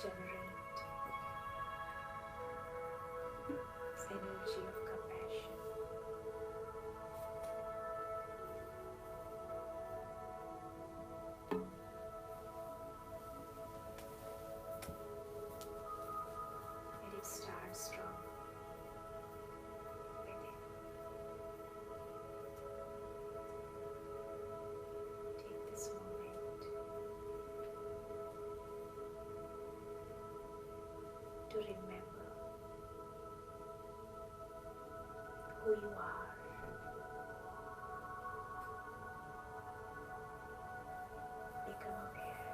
generate this energy of compassion. And it starts from within. Take this moment to remember who you are. Become aware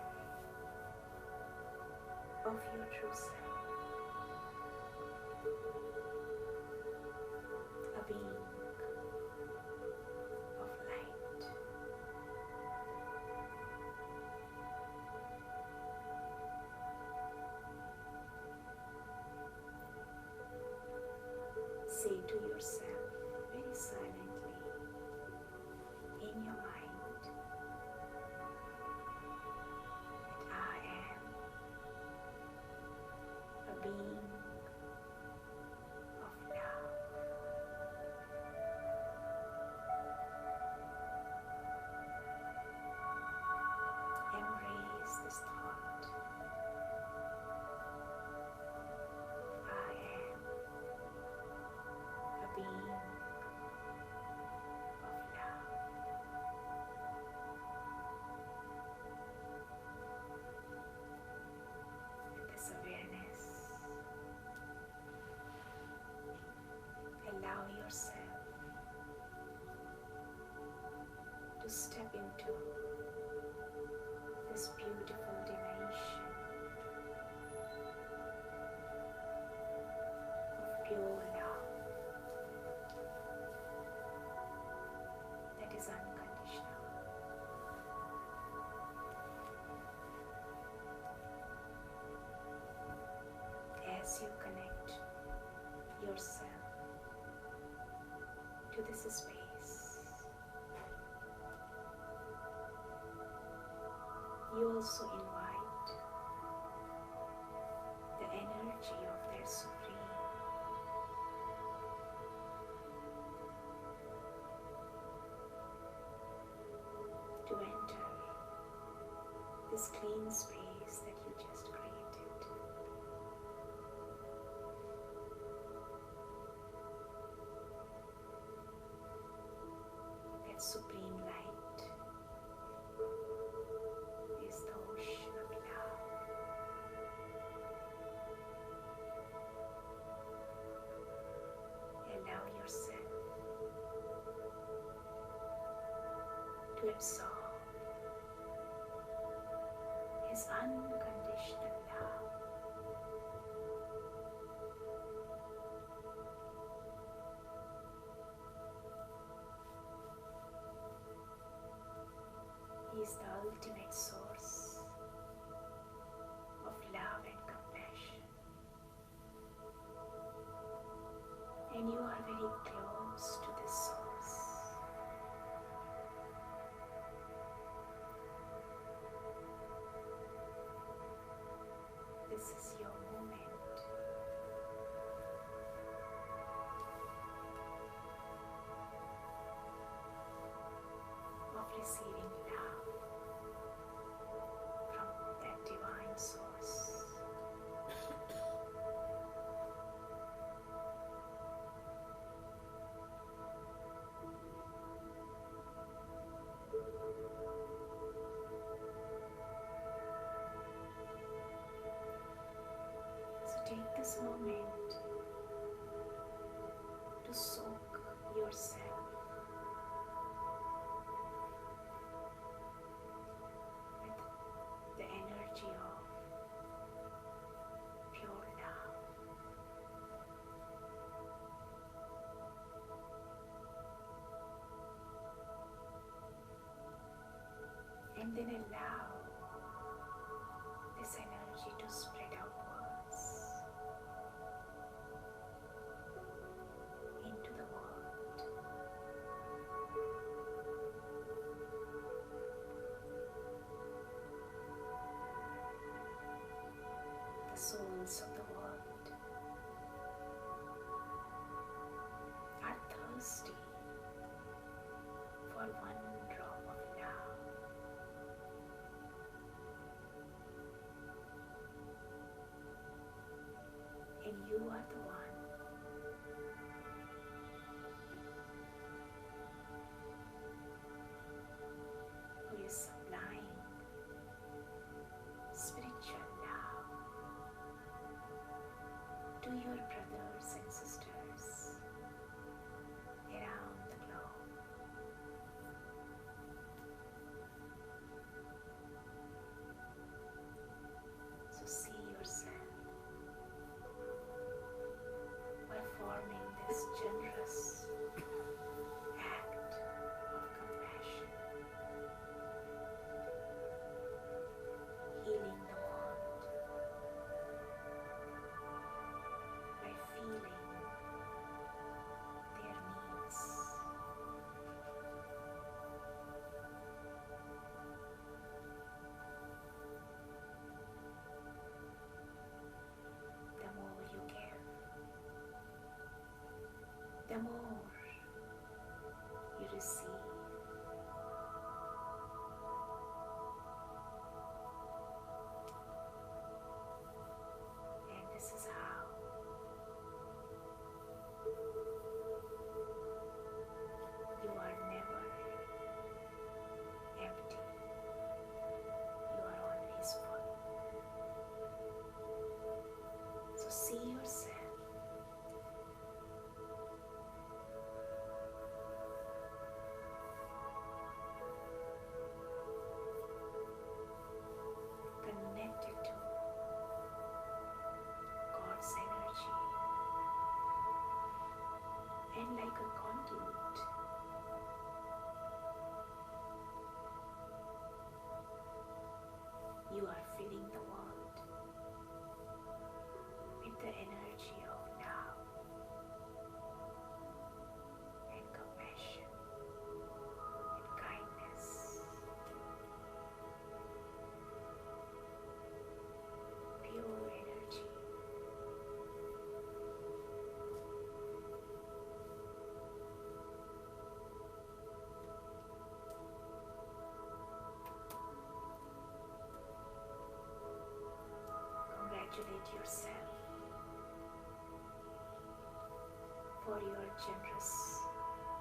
of your true self, a being of light. step into this beautiful dimension of pure love that is unconditional. As you connect yourself to this space, you also invite the energy of their supreme to enter this clean space that you just created. That supreme light is the ocean of love. Allow yourself to absorb His unconditional love. He is the ultimate source of love and compassion. And you are very close to this source. This is your moment of receiving love from that divine source. So take this moment to soak yourself with the energy of pure love. And then allow this energy to spread outwards into the world. The souls of the world are thirsty for one drop of love. And you are the one who is supplying spiritual love to your brothers and sisters around the globe. So see yourself performing this generous act of compassion, healing the world by feeling their needs. The more you give, the more you receive. And this is how you are never empty. You are always full. So see yourself appreciate yourself for your generous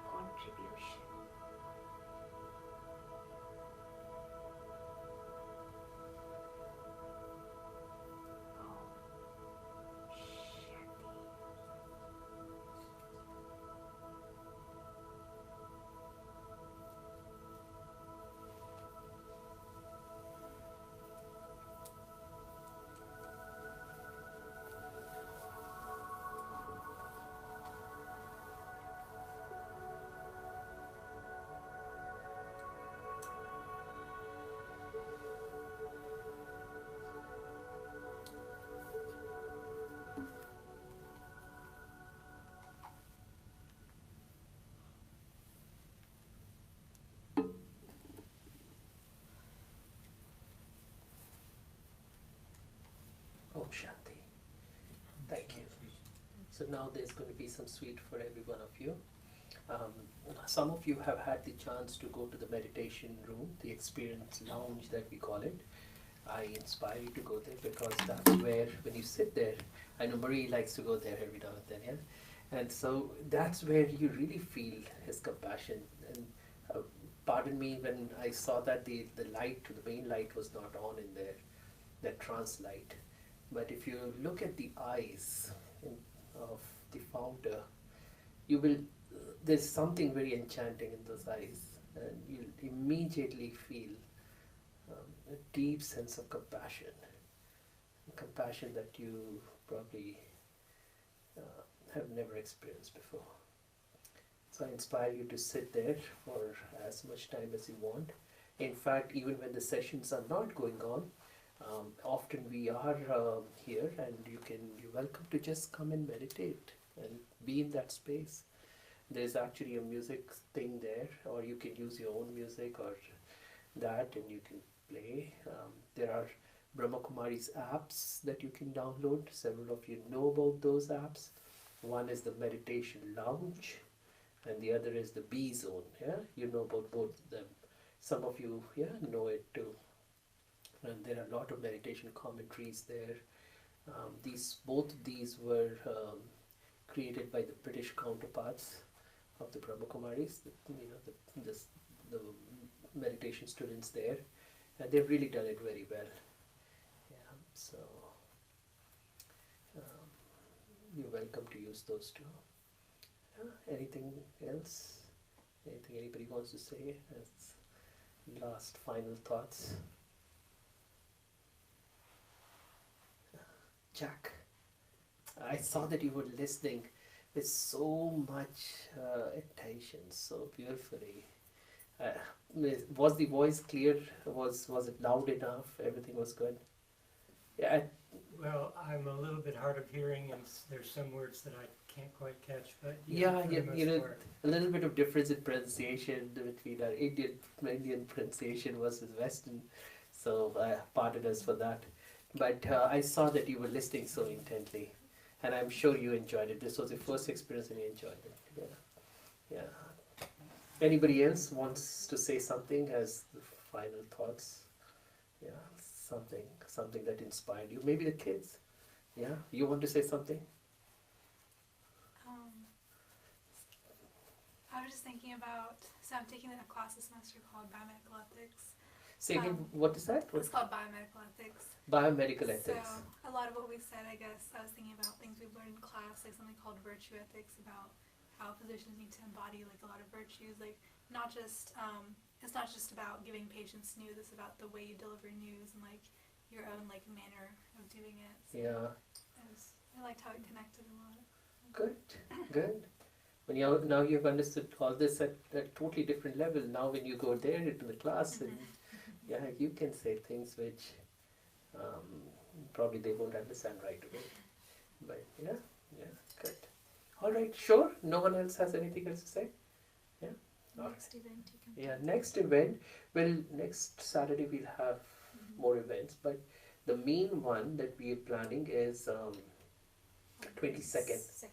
contribution. Om Shanti. Thank you. So now there's going to be some sweet for every one of you. Some of you have had the chance to go to the meditation room, the experience lounge that we call it. I inspire you to go there because that's where, when you sit there, I know Marie likes to go there every now and then, yeah? And so that's where you really feel his compassion. And pardon me, when I saw that the light, the main light was not on in there, that trance light. But if you look at the eyes of the founder, you will, there's something very enchanting in those eyes, and you'll immediately feel a deep sense of compassion, compassion that you probably have never experienced before. So I inspire you to sit there for as much time as you want. In fact, even when the sessions are not going on, often we are here, and you're welcome to just come and meditate and be in that space. There's actually a music thing there, or you can use your own music or that, and you can play. There are Brahma Kumari's apps that you can download. Several of you know about those apps. One is the Meditation Lounge, and the other is the B Zone. Yeah, you know about both of them. Some of you, yeah, know it too. And there are a lot of meditation commentaries there. Both of these were created by the British counterparts of the Brahma Kumaris, the meditation students there, and they've really done it very well. Yeah, so you're welcome to use those too. Anything else? Anything anybody wants to say as last final thoughts? Jack, I saw that you were listening with so much attention, so beautifully. Was the voice clear? Was it loud enough? Everything was good? Yeah. Well, I'm a little bit hard of hearing, and there's some words that I can't quite catch, but Yeah, for the most part. a little bit of difference in pronunciation between our Indian pronunciation versus Western, so pardon us for that. But I saw that you were listening so intently, and I'm sure you enjoyed it. This was your first experience and you enjoyed it. Yeah. Yeah. Anybody else wants to say something as the final thoughts? Yeah, something that inspired you. Maybe the kids. Yeah, you want to say something? I was just thinking about, so I'm taking a class this semester called Biomedical Ethics. Say again, what is that? It's called Biomedical Ethics. Biomedical ethics. So a lot of what we said, I guess, I was thinking about things we've learned in class, like something called virtue ethics, about how physicians need to embody like a lot of virtues, like not just, it's not just about giving patients news, it's about the way you deliver news and like your own like manner of doing it. So Yeah. I liked how it connected a lot. Good. Now you've understood all this at a totally different level. Now when you go there into the class, and yeah, you can say things which probably they won't understand right away. But yeah, good. All right, sure. No one else has anything else to say? Yeah. Next event you can. Yeah, next event. Well, next Saturday we'll have more events, but the main one that we are planning is 22nd.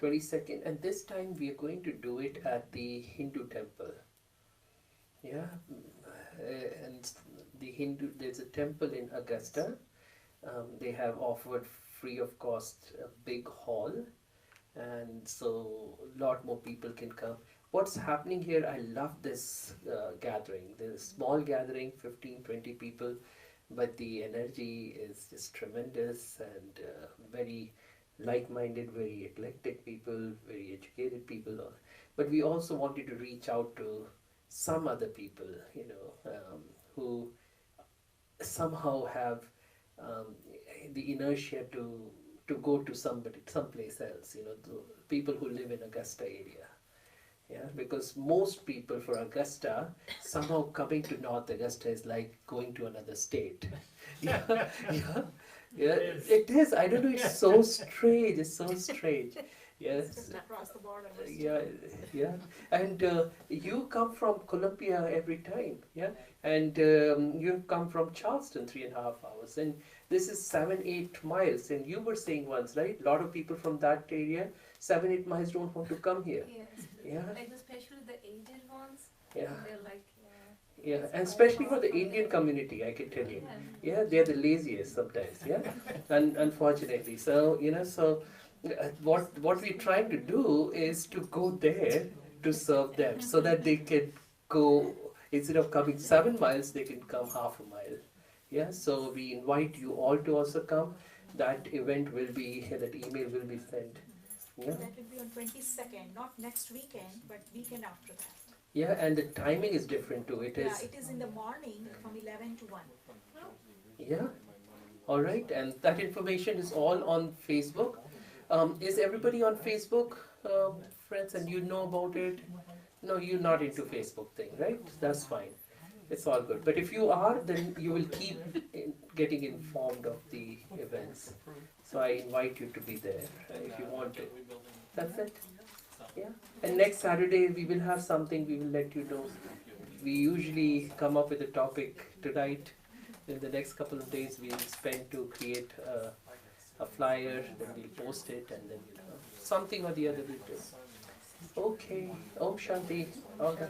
22nd, and this time we are going to do it at the Hindu temple. Yeah, and there's a temple in Augusta. They have offered free of cost big hall, and so a lot more people can come. What's happening here, I love this gathering. There's a small gathering, 15, 20 people, but the energy is just tremendous, and very like-minded, very eclectic people, very educated people. But we also wanted to reach out to some other people, who somehow have um, the inertia to go to someplace else. The people who live in Augusta area. Yeah, because most people for Augusta, somehow coming to North Augusta is like going to another state. Yeah, yeah, yeah. It is. I don't know. It's so strange. It's so strange. Yes. Across the border. Yeah, yeah. And you come from Columbia every time, yeah. And you've come from Charleston 3.5 hours, and this is 7-8 miles. And you were saying once, right? A lot of people from that area, 7-8 miles don't want to come here. Yes. Yeah. Like especially the aged ones. Yeah. They're like, Yeah, and especially for the Indian community, I can tell you. Yeah, they're the laziest sometimes. Yeah, and unfortunately, so what we're trying to do is to go there to serve them, so that they can go, instead of coming 7 miles, they can come half a mile. Yeah, so we invite you all to also come. That event will be, that email will be sent. Yeah. That will be on 22nd, not next weekend, but weekend after that. Yeah, and the timing is different too. It Yeah, is. it is in the morning from 11 to 1. Yeah. All right, and that information is all on Facebook. Is everybody on Facebook, friends, and you know about it? No, you're not into Facebook thing, right? That's fine. It's all good. But if you are, then you will keep getting informed of the events. So I invite you to be there if you want to. That's it. Yeah. And next Saturday we will have something. We will let you know. We usually come up with a topic tonight. In the next couple of days, we'll spend to create a flyer. Then we'll post it, and then something or the other we'll do. Okay. Om Shanti. Okay.